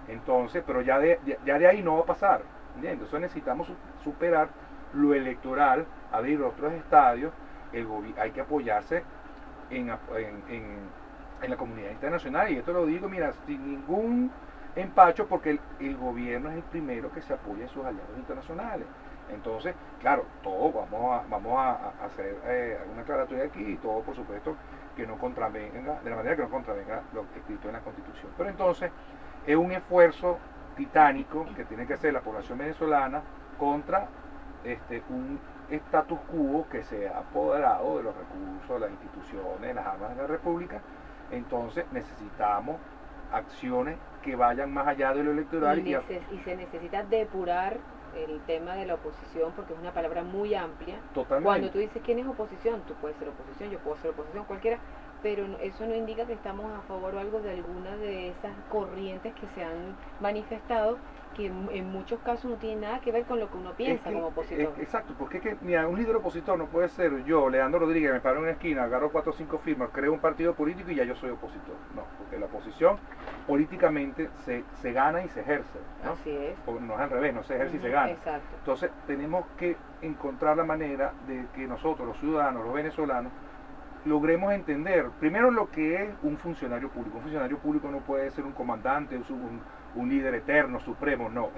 S2: Entonces, pero ya de ahí no va a pasar, ¿entiendes? Entonces necesitamos superar lo electoral, abrir otros estadios, hay que apoyarse en la comunidad internacional, y esto lo digo, mira, sin ningún empacho, porque el gobierno es el primero que se apoya en sus aliados internacionales. Entonces, claro, todo vamos a hacer alguna aclaratoria aquí, y todo, por supuesto, que no contravenga, de la manera que no contravenga lo escrito en la Constitución. Pero entonces, es un esfuerzo titánico que tiene que hacer la población venezolana contra un status quo que se ha apoderado de los recursos, de las instituciones, de las armas de la República. Entonces necesitamos acciones que vayan más allá de lo electoral.
S1: Y se necesita depurar el tema de la oposición, porque es una palabra muy amplia.
S2: Totalmente.
S1: Cuando tú dices quién es oposición, tú puedes ser oposición, yo puedo ser oposición, cualquiera, pero eso no indica que estamos a favor o algo de alguna de esas corrientes que se han manifestado, que en muchos casos no tienen nada que ver con lo que uno piensa como opositor.
S2: Exacto, porque es que mira, un líder opositor no puede ser yo, Leandro Rodríguez, me paro en una esquina, agarro 4 o 5 firmas, creo un partido político y ya yo soy opositor. No, porque la oposición políticamente se gana y se ejerce, ¿no?
S1: Así es.
S2: Porque no es al revés, no se ejerce y se gana.
S1: Exacto.
S2: Entonces tenemos que encontrar la manera de que nosotros, los ciudadanos, los venezolanos, logremos entender primero lo que es un funcionario público. Un funcionario público no puede ser un comandante, un líder eterno, supremo, no.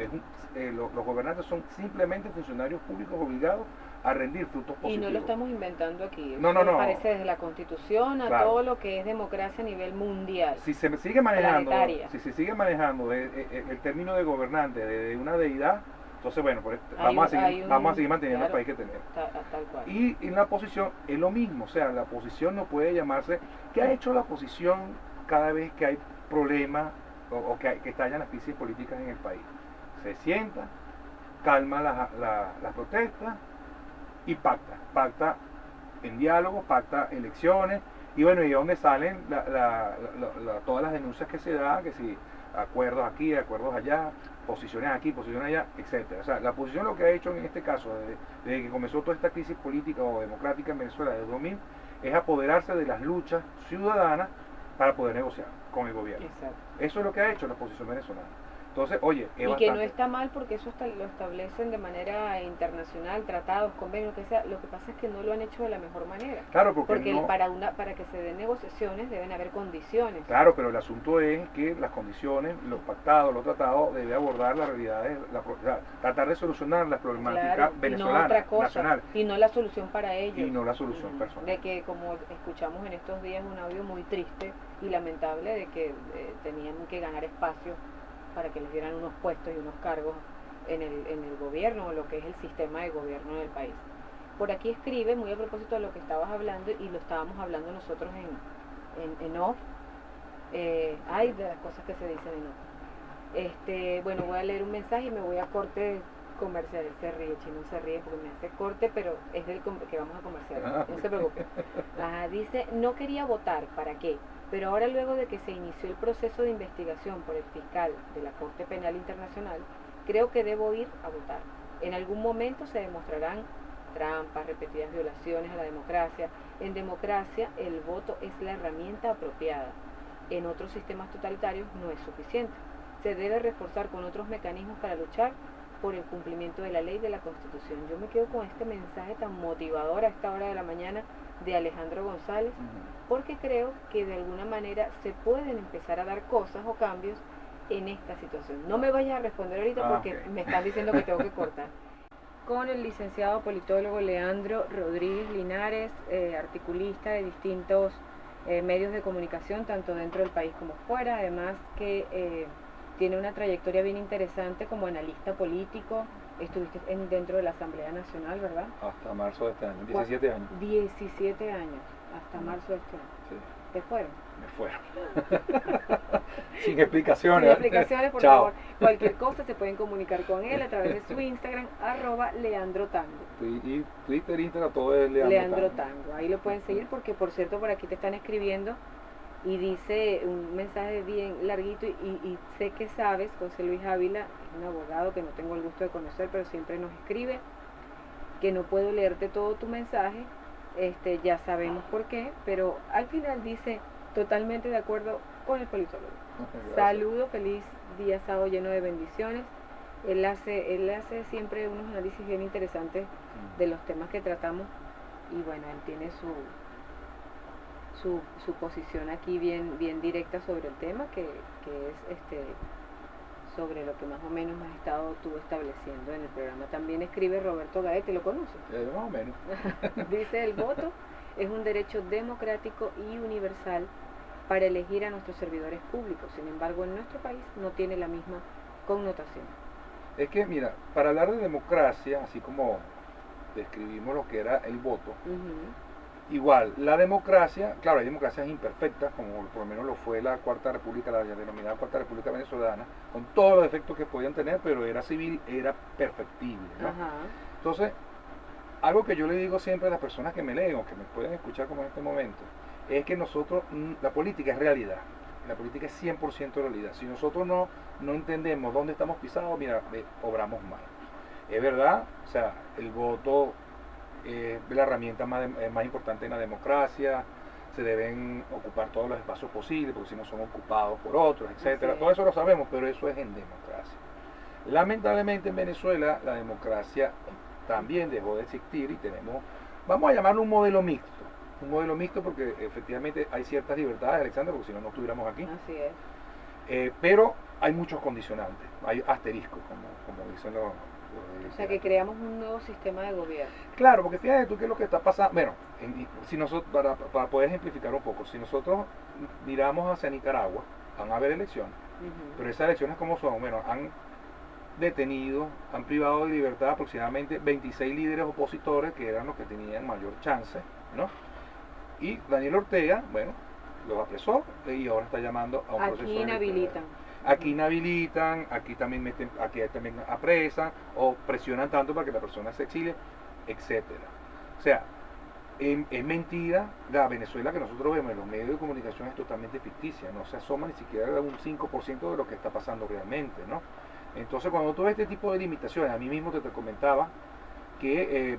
S2: Los gobernantes son simplemente funcionarios públicos obligados a rendir frutos positivos.
S1: Y no lo estamos inventando aquí.
S2: No.
S1: Parece desde la Constitución a
S2: claro.
S1: Todo lo que es democracia a nivel mundial.
S2: Si se sigue manejando el término de gobernante de una deidad, entonces, bueno, vamos a seguir manteniendo el país que tenemos.
S1: Tal cual.
S2: Y en la oposición es lo mismo, o sea, la oposición no puede llamarse... ¿Qué ha hecho la oposición cada vez que hay problemas o que estallan las crisis políticas en el país? Se sienta, calma las protestas y pacta en diálogo, pacta elecciones, y bueno, y de dónde salen todas las denuncias que se dan, que si acuerdos aquí, acuerdos allá, posiciones aquí, posiciones allá, etcétera. O sea, la oposición lo que ha hecho en este caso, desde que comenzó toda esta crisis política o democrática en Venezuela desde 2000, es apoderarse de las luchas ciudadanas para poder negociar con el gobierno.
S1: Exacto.
S2: Eso es lo que ha hecho la oposición venezolana. Entonces, oye,
S1: y que no está mal, porque eso lo establecen de manera internacional, tratados, convenios, lo que sea. Lo que pasa es que no lo han hecho de la mejor manera.
S2: Claro, porque no,
S1: para que se den negociaciones deben haber condiciones.
S2: Claro, pero el asunto es que las condiciones, los pactados, los tratados, debe abordar las realidades, tratar de solucionar las problemáticas venezolanas,
S1: no otra cosa,
S2: nacionales.
S1: Y no la solución para ellos.
S2: Y no la solución personal.
S1: De que, como escuchamos en estos días, un audio muy triste y lamentable de que tenían que ganar espacio para que les dieran unos puestos y unos cargos en el gobierno, o lo que es el sistema de gobierno del país. Por aquí escribe, muy a propósito de lo que estabas hablando, y lo estábamos hablando nosotros en off, hay de las cosas que se dicen en off. Bueno, voy a leer un mensaje y me voy a corte comercial. Se ríe, Chino se ríe porque me hace corte, pero es del que vamos a comercial, no se preocupe. Dice, no quería votar, ¿para qué? Pero ahora, luego de que se inició el proceso de investigación por el fiscal de la Corte Penal Internacional, creo que debo ir a votar. En algún momento se demostrarán trampas, repetidas violaciones a la democracia. En democracia, el voto es la herramienta apropiada. En otros sistemas totalitarios no es suficiente. Se debe reforzar con otros mecanismos para luchar por el cumplimiento de la ley y de la Constitución. Yo me quedo con este mensaje tan motivador a esta hora de la mañana de Alejandro González, porque creo que de alguna manera se pueden empezar a dar cosas o cambios en esta situación. No me vayas a responder ahorita porque me están diciendo que tengo que cortar. Con el licenciado politólogo Leandro Rodríguez Linares, articulista de distintos medios de comunicación, tanto dentro del país como fuera, además que tiene una trayectoria bien interesante como analista político. Estuviste dentro de la Asamblea Nacional, ¿verdad?
S2: Hasta marzo de este año, 17 años.
S1: 17 años, hasta marzo de este año.
S2: Sí.
S1: ¿Te fueron?
S2: Me fueron. Sin explicaciones.
S1: Sin explicaciones, por
S2: Chao.
S1: favor. Cualquier cosa se pueden comunicar con él a través de su Instagram, @LeandroTango.
S2: Y Twitter, Instagram, todo es
S1: Leandro Tango. Ahí lo pueden seguir porque, por cierto, por aquí te están escribiendo y dice un mensaje bien larguito y sé que sabes, José Luis Ávila, es un abogado que no tengo el gusto de conocer, pero siempre nos escribe, que no puedo leerte todo tu mensaje, ya sabemos por qué, pero al final dice totalmente de acuerdo con el politólogo. Saludo, feliz día sábado lleno de bendiciones. Él hace siempre unos análisis bien interesantes de los temas que tratamos y bueno, él tiene su posición aquí bien directa sobre el tema, que es sobre lo que más o menos has estado tú estableciendo en el programa. También escribe Roberto Gaete, ¿lo conoces?
S2: Más o menos.
S1: Dice: el voto es un derecho democrático y universal para elegir a nuestros servidores públicos. Sin embargo, en nuestro país no tiene la misma connotación.
S2: Es que, mira, para hablar de democracia, así como describimos lo que era el voto, igual, la democracia, claro, hay democracias imperfectas, como por lo menos lo fue la Cuarta República, la denominada Cuarta República Venezolana, con todos los defectos que podían tener, pero era civil, era perfectible, ¿no? Entonces, algo que yo le digo siempre a las personas que me leen o que me pueden escuchar como en este momento, es que nosotros, la política es realidad, la política es 100% realidad. Si nosotros no entendemos dónde estamos pisados, mira, obramos mal. Es verdad, o sea, el voto es la herramienta más importante en la democracia, se deben ocupar todos los espacios posibles, porque si no son ocupados por otros, etcétera. Todo eso lo sabemos, pero eso es en democracia. Lamentablemente en Venezuela la democracia también dejó de existir y tenemos, vamos a llamarlo un modelo mixto porque efectivamente hay ciertas libertades, Alexandra, porque si no, no estuviéramos aquí.
S1: Así es.
S2: Pero hay muchos condicionantes, hay asteriscos, como dicen los
S1: o sea, que creamos un nuevo sistema de gobierno.
S2: Claro, porque fíjate tú qué es lo que está pasando. Bueno, si nosotros, para poder ejemplificar un poco, si nosotros miramos hacia Nicaragua, van a haber elecciones, pero esas elecciones, ¿cómo son? Bueno, han detenido, han privado de libertad aproximadamente 26 líderes opositores, que eran los que tenían mayor chance, ¿no? Y Daniel Ortega, bueno, los apresó y ahora está llamando a un proceso electoral. Aquí inhabilitan, aquí también apresan o presionan tanto para que la persona se exilie, etcétera. O sea, es mentira. La Venezuela que nosotros vemos en los medios de comunicación es totalmente ficticia, no se asoma ni siquiera un 5% de lo que está pasando realmente, ¿no? Entonces, cuando tú ves este tipo de limitaciones, a mí mismo te comentaba que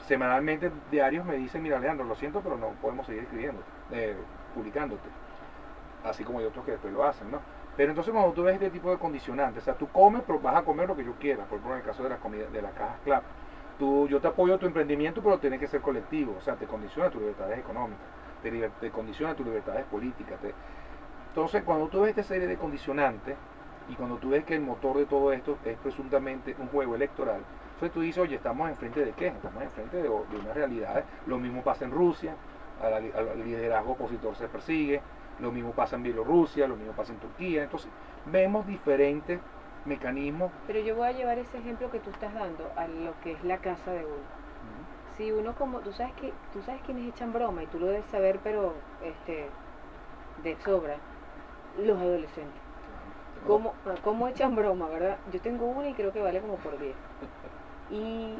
S2: semanalmente diarios me dicen: mira, Leandro, lo siento, pero no podemos seguir escribiendo, publicándote, así como hay otros que después lo hacen, ¿no? Pero entonces, cuando tú ves este tipo de condicionantes, o sea, tú comes, pero vas a comer lo que yo quiera. Por ejemplo, en el caso de las comidas, de las cajas CLAP, yo te apoyo tu emprendimiento, pero tiene que ser colectivo, o sea, te condiciona tus libertades económicas, te condiciona tus libertades políticas. Entonces, cuando tú ves esta serie de condicionantes, y cuando tú ves que el motor de todo esto es presuntamente un juego electoral, entonces tú dices: oye, ¿estamos enfrente de qué? Estamos enfrente de unas realidades. Lo mismo pasa en Rusia, al liderazgo opositor se persigue. Lo mismo pasa en Bielorrusia, lo mismo pasa en Turquía. Entonces, vemos diferentes mecanismos.
S1: Pero yo voy a llevar ese ejemplo que tú estás dando a lo que es la casa de uno. Si uno, como tú sabes quiénes echan broma, y tú lo debes saber, pero de sobra, los adolescentes. ¿Cómo echan broma, verdad? Yo tengo una y creo que vale como por 10. Y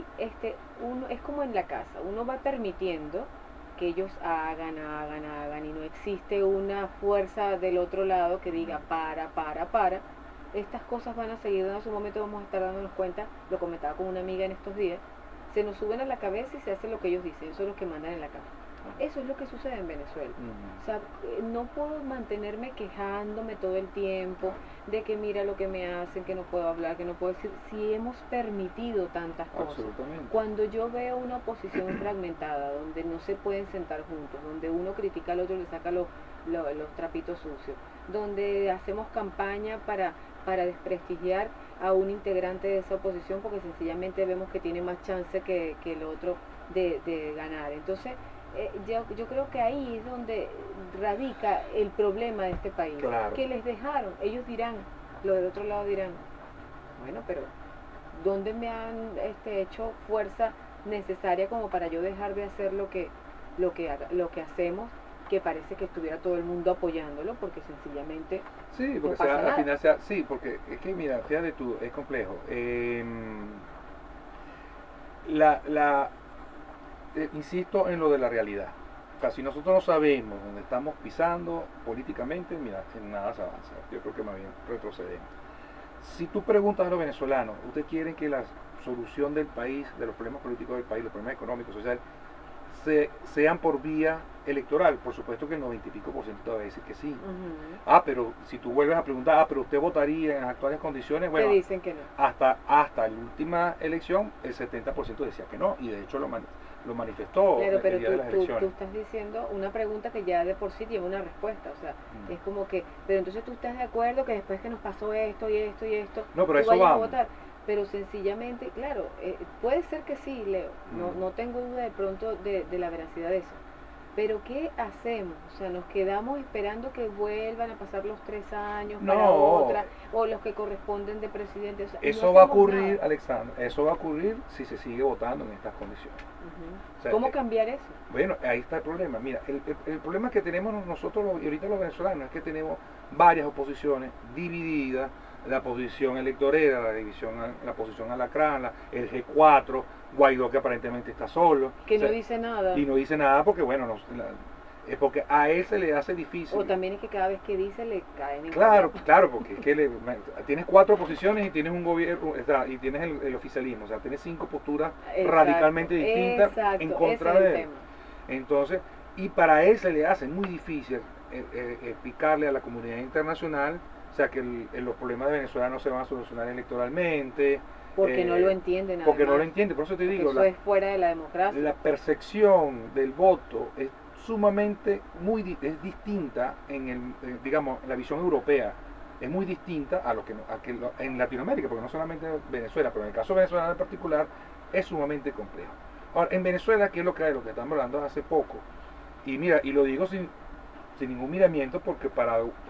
S1: uno es como en la casa, uno va permitiendo que ellos hagan, y no existe una fuerza del otro lado que diga para. Estas cosas van a seguir, en su momento vamos a estar dándonos cuenta, lo comentaba con una amiga en estos días, se nos suben a la cabeza y se hace lo que ellos dicen, eso es lo que mandan en la casa. Eso es lo que sucede en Venezuela. O sea, no puedo mantenerme quejándome todo el tiempo de que mira lo que me hacen, que no puedo hablar, que no puedo decir, si hemos permitido tantas cosas. Cuando yo veo una oposición fragmentada, donde no se pueden sentar juntos, donde uno critica al otro y le saca los trapitos sucios, donde hacemos campaña para desprestigiar a un integrante de esa oposición porque sencillamente vemos que tiene más chance que el otro de ganar. Entonces, yo creo que ahí es donde radica el problema de este país.
S2: Claro.
S1: Que les dejaron, ellos dirán, los del otro lado dirán, bueno, pero ¿dónde me han hecho fuerza necesaria como para yo dejar de hacer lo que hacemos, que parece que estuviera todo el mundo apoyándolo, porque sencillamente
S2: Sí, porque
S1: no pasa nada?
S2: al final sí, porque es que mira, fíjate tú, es complejo. La insisto en lo de la realidad. O sea, si nosotros no sabemos dónde estamos pisando políticamente, mira, en nada se avanza. Yo creo que más bien retrocedemos. Si tú preguntas a los venezolanos, ¿ustedes quieren que la solución del país, de los problemas políticos del país, los problemas económicos, sociales, sean por vía electoral? Por supuesto que el 90 y pico % te va a decir que sí. Pero si tú vuelves a preguntar, pero usted votaría en las actuales condiciones, bueno,
S1: te dicen que no.
S2: Hasta la última elección el 70% decía que no, y de hecho lo manifestó
S1: Claro, pero
S2: el día de las elecciones.
S1: tú estás diciendo una pregunta que ya de por sí tiene una respuesta, o sea, es como que, pero entonces tú estás de acuerdo que después que nos pasó esto y esto y esto,
S2: no, pero
S1: tú
S2: eso
S1: vayas a
S2: vamos.
S1: votar. Pero sencillamente, claro, puede ser que sí, Leo, no tengo duda de pronto de la veracidad de eso. Pero ¿qué hacemos? O sea, nos quedamos esperando que vuelvan a pasar los 3 años para otra, o los que corresponden de presidente. O sea,
S2: eso
S1: no
S2: va a
S1: hacemos
S2: ocurrir,
S1: nada.
S2: Alexandra, eso va a ocurrir si se sigue votando en estas condiciones.
S1: Uh-huh.
S2: O sea,
S1: ¿Cómo cambiar eso?
S2: Bueno, ahí está el problema. Mira, el problema que tenemos nosotros y ahorita los venezolanos es que tenemos varias oposiciones divididas. La posición electorera, la posición alacrán, el G4, Guaidó, que aparentemente está solo.
S1: Que no dice nada.
S2: Y no dice nada porque, bueno, es porque a él se le hace difícil.
S1: O también es que cada vez que dice le caen en
S2: Claro, porque es que tienes 4 posiciones y tienes un gobierno, y tienes el oficialismo, o sea, tienes 5 posturas radicalmente distintas en contra de él. Entonces, y para él se le hace muy difícil explicarle a la comunidad internacional, o sea, que los problemas de Venezuela no se van a solucionar electoralmente.
S1: Porque no lo entienden.
S2: Porque no lo entiende, por eso te digo.
S1: Eso es fuera de la democracia.
S2: La percepción del voto es sumamente es distinta digamos, en la visión europea. Es muy distinta a lo que en Latinoamérica, porque no solamente Venezuela, pero en el caso venezolano en particular, es sumamente complejo. Ahora, en Venezuela, ¿qué es lo que hay? Lo que estamos hablando hace poco. Y mira, y lo digo sin ningún miramiento, porque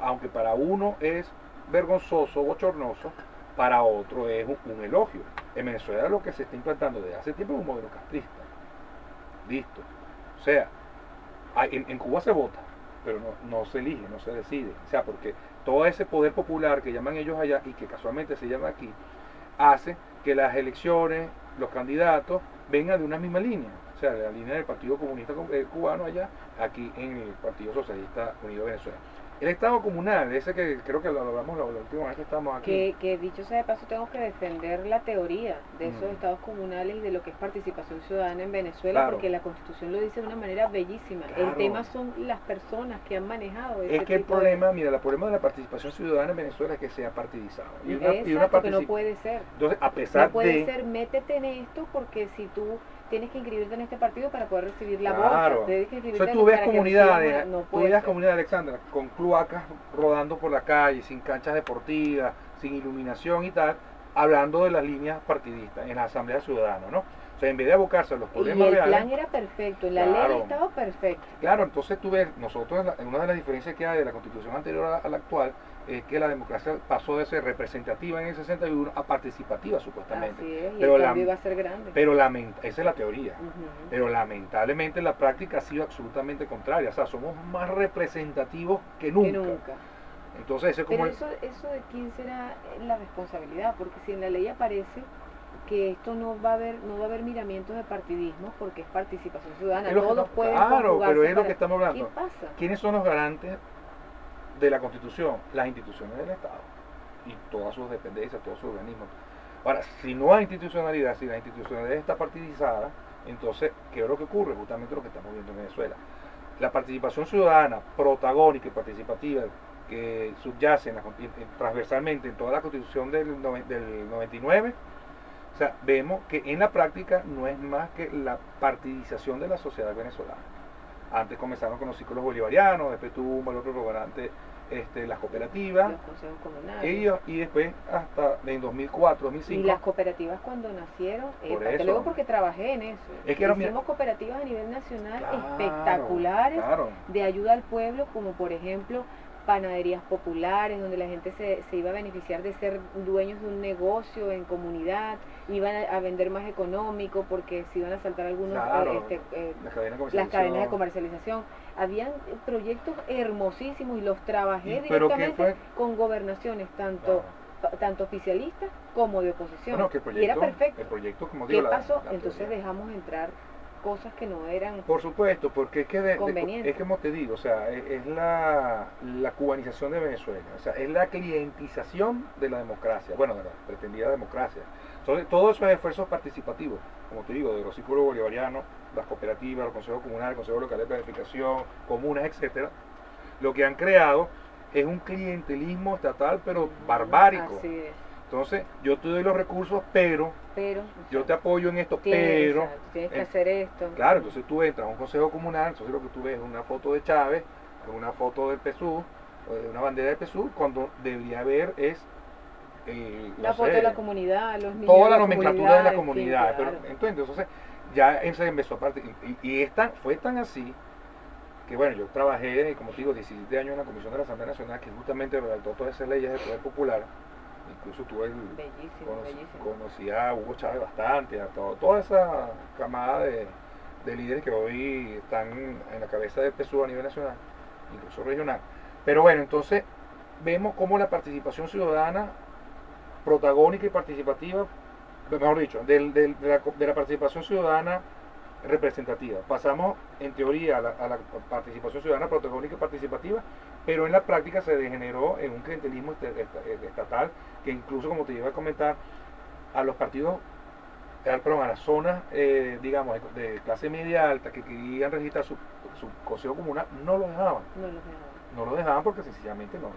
S2: aunque para uno es vergonzoso, bochornoso, para otro es un elogio. En Venezuela lo que se está implantando desde hace tiempo es un modelo castrista. Listo. O sea, en Cuba se vota, pero no se elige, no se decide. O sea, porque todo ese poder popular que llaman ellos allá y que casualmente se llama aquí, hace que las elecciones, los candidatos, vengan de una misma línea. O sea, de la línea del Partido Comunista Cubano allá, aquí en el Partido Socialista Unido de Venezuela. El Estado comunal, ese que creo que lo hablamos la última vez que estamos aquí.
S1: Que dicho sea de paso, tengo que defender la teoría de esos estados comunales y de lo que es participación ciudadana en Venezuela, claro, porque la Constitución lo dice de una manera bellísima. Claro. El tema son las personas que han manejado ese
S2: Es que el problema, mira, el problema de la participación ciudadana en Venezuela es que sea partidizado.
S1: Y una que no puede ser.
S2: Entonces, a pesar
S1: no puede ser, métete en esto, porque si tú tienes que inscribirte en este partido para poder recibir la bolsa. Tienes que inscribirte.
S2: Tú ves comunidades, comunidades, Alexandra, con cloacas rodando por la calle, sin canchas deportivas, sin iluminación y tal, hablando de las líneas partidistas en la Asamblea Ciudadana, ¿no? O sea, en vez de abocarse a los problemas reales.
S1: Y el plan era perfecto, la ley estaba perfecta.
S2: Claro, entonces tú ves, nosotros, una de las diferencias que hay de la Constitución anterior a la actual, es que la democracia pasó de ser representativa en el 61 a participativa, supuestamente.
S1: Así es, y pero el cambio iba a ser grande.
S2: Pero esa es la teoría. Pero lamentablemente la práctica ha sido absolutamente contraria. O sea, somos más representativos que nunca. Entonces, eso es como...
S1: Pero eso de quién será la responsabilidad, porque si en la ley aparece que esto no va a haber miramientos de partidismo, porque es participación ciudadana, todos pueden
S2: claro, pero es lo que estamos hablando.
S1: ¿Qué pasa?
S2: ¿Quiénes son los garantes de la Constitución? Las instituciones del Estado y todas sus dependencias, todos sus organismos. Ahora, si no hay institucionalidad, si la institucionalidad está partidizada, entonces, ¿qué es lo que ocurre? Justamente lo que estamos viendo en Venezuela. La participación ciudadana, protagónica y participativa, que subyace transversalmente en toda la Constitución del 99, o sea, vemos que en la práctica no es más que la partidización de la sociedad venezolana. Antes comenzaron con los círculos bolivarianos, después tuvo un valor preponderante las cooperativas.
S1: Los consejos comunales.
S2: Y después hasta en 2004, 2005.
S1: Y las cooperativas cuando nacieron,
S2: Por
S1: luego porque trabajé en eso.
S2: Es que
S1: hicimos cooperativas a nivel nacional
S2: claro,
S1: espectaculares,
S2: claro,
S1: de ayuda al pueblo, como por ejemplo panaderías populares, donde la gente se iba a beneficiar de ser dueños de un negocio en comunidad, iban a vender más económico porque se iban a saltar algunos
S2: claro,
S1: las cadenas de comercialización. Habían proyectos hermosísimos y los trabajé directamente con gobernaciones, tanto oficialistas como de oposición.
S2: Bueno,
S1: y era perfecto.
S2: El proyecto, como digo,
S1: ¿qué pasó? Entonces dejamos entrar cosas que no eran
S2: por supuesto, porque es que
S1: convenientes.
S2: es como te digo, o sea, es la cubanización de Venezuela, o sea, es la clientización de la democracia, bueno, de la pretendida democracia. Entonces, todos esos esfuerzos participativos, como te digo, de los círculos bolivarianos, las cooperativas, los consejos comunales, los consejos locales de planificación, comunas, etcétera, lo que han creado es un clientelismo estatal, pero barbárico.
S1: Así es.
S2: Entonces, yo te doy los recursos, pero yo te apoyo en esto, pero
S1: tienes que hacer esto.
S2: Claro, entonces tú entras a un consejo comunal, entonces lo que tú ves es una foto de Chávez, una foto del PSUV, una bandera del PSUV, cuando debería haber es
S1: la foto de la comunidad, los niños
S2: toda la nomenclatura de la comunidad.
S1: Claro.
S2: Pero, entonces ya se empezó a partir, y fue tan así que bueno, yo trabajé, como te digo, 17 años en la Comisión de la Asamblea Nacional, que justamente redactó todas esas leyes del Poder Popular. Incluso tuve conocí a Hugo Chávez bastante, a toda esa camada de líderes que hoy están en la cabeza del PSUV a nivel nacional, incluso regional. Pero bueno, entonces vemos cómo la participación ciudadana protagónica y participativa, mejor dicho, de la participación ciudadana representativa. Pasamos en teoría a la participación ciudadana protagónica y participativa, pero en la práctica se degeneró en un clientelismo estatal que incluso, como te iba a comentar, a los partidos, a las zonas, digamos, de clase media alta que querían registrar su consejo comunal, no lo dejaban. No lo dejaban porque sencillamente no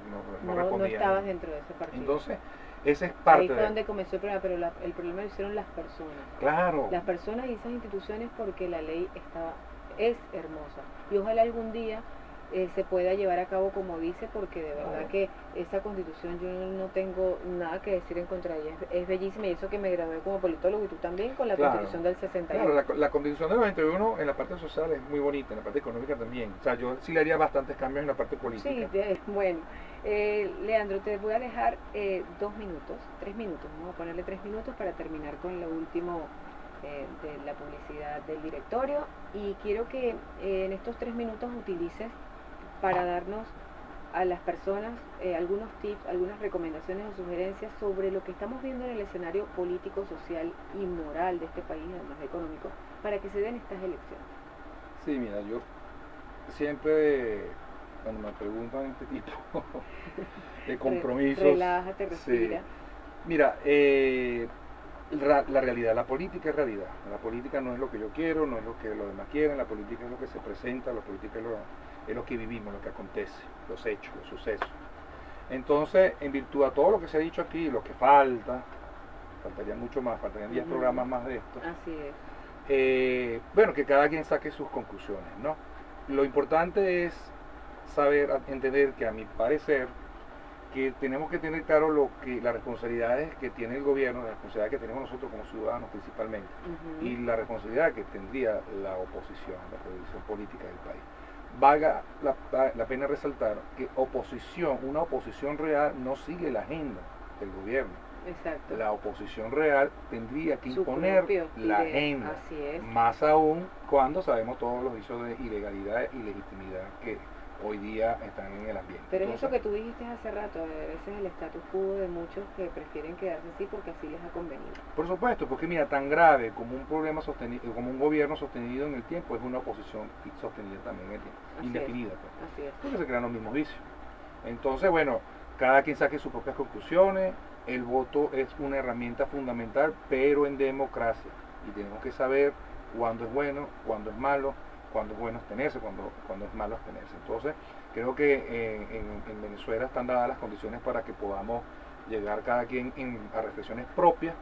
S2: respondían.
S1: No estabas dentro de ese partido.
S2: Entonces, ese es parte
S1: ahí fue donde comenzó el problema, pero el problema lo hicieron las personas.
S2: Claro.
S1: Las personas y esas instituciones, porque la ley es hermosa. Y ojalá algún día se pueda llevar a cabo como dice, porque de verdad que esa constitución yo no tengo nada que decir en contra de ella, es bellísima, y eso que me gradué como politólogo y tú también con la constitución del 61.
S2: Claro, la constitución del 91 en la parte social es muy bonita, en la parte económica también, o sea, yo sí le haría bastantes cambios en la parte política.
S1: Sí, bueno, Leandro, te voy a dejar 2 minutos, 3 minutos, vamos a ponerle 3 minutos para terminar con lo último de la publicidad del directorio, y quiero que en estos 3 minutos utilices para darnos a las personas algunos tips, algunas recomendaciones o sugerencias sobre lo que estamos viendo en el escenario político, social y moral de este país, además de económico, para que se den estas elecciones.
S2: Sí, mira, yo siempre, cuando me preguntan este tipo de compromisos...
S1: Relájate, respira.
S2: Sí. Mira, la realidad, la política es realidad. La política no es lo que yo quiero, no es lo que los demás quieren, la política es lo que se presenta, la política es lo que vivimos, lo que acontece, los hechos, los sucesos. Entonces, en virtud de todo lo que se ha dicho aquí, lo que faltaría mucho más, faltarían 10 programas más de esto.
S1: Así es.
S2: Bueno, que cada quien saque sus conclusiones, ¿no? Lo importante es saber, entender que a mi parecer, que tenemos que tener claro las responsabilidades que tiene el gobierno, la responsabilidad que tenemos nosotros como ciudadanos principalmente, y la responsabilidad que tendría la oposición política del país. Valga la pena resaltar que una oposición real no sigue la agenda del gobierno.
S1: Exacto.
S2: La oposición real tendría que imponer la agenda,
S1: así es.
S2: Más aún cuando sabemos todos los vicios de ilegalidad y legitimidad que hoy día están en el ambiente.
S1: Pero entonces, eso que tú dijiste hace rato, a veces el status quo de muchos que prefieren quedarse así porque así les ha convenido.
S2: Por supuesto, porque mira, tan grave como un problema sostenido, como un gobierno sostenido en el tiempo, es una oposición sostenida también en el tiempo, indefinida. Pues.
S1: Así es.
S2: Porque se crean los mismos vicios. Entonces, bueno, cada quien saque sus propias conclusiones, el voto es una herramienta fundamental, pero en democracia, y tenemos que saber cuándo es bueno, cuándo es malo, cuándo es bueno abstenerse, cuándo es malo abstenerse. Entonces, creo que en Venezuela están dadas las condiciones para que podamos llegar cada quien a reflexiones propias,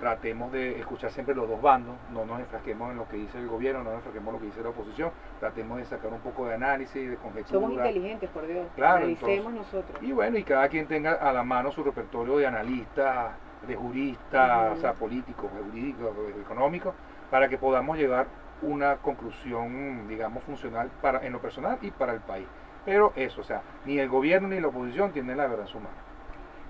S2: tratemos de escuchar siempre los dos bandos, no nos enfrasquemos en lo que dice el gobierno, no nos enfrasquemos en lo que dice la oposición, tratemos de sacar un poco de análisis, de conjetura.
S1: Somos inteligentes, por Dios,
S2: claro,
S1: analicemos nosotros.
S2: Y bueno, y cada quien tenga a la mano su repertorio de analistas, de juristas, o sea, políticos, jurídicos, económicos, para que podamos llegar a una conclusión, digamos, funcional en lo personal y para el país. Pero eso, o sea, ni el gobierno ni la oposición tienen la verdad en su mano.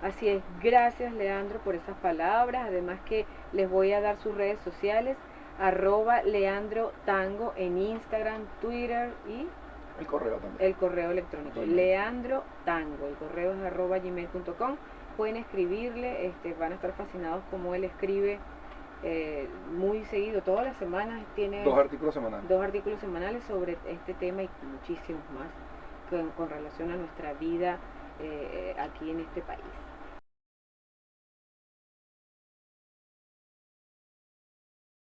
S1: Así es, gracias Leandro por esas palabras, además que les voy a dar sus redes sociales, @Leandro Tango en Instagram, Twitter y
S2: el correo también.
S1: El correo electrónico, Gmail. Leandro Tango, el correo es @gmail.com, pueden escribirle, van a estar fascinados como él escribe muy seguido, todas las semanas tiene
S2: 2 artículos semanales.
S1: 2 artículos semanales sobre este tema y muchísimos más con relación a nuestra vida aquí en este país.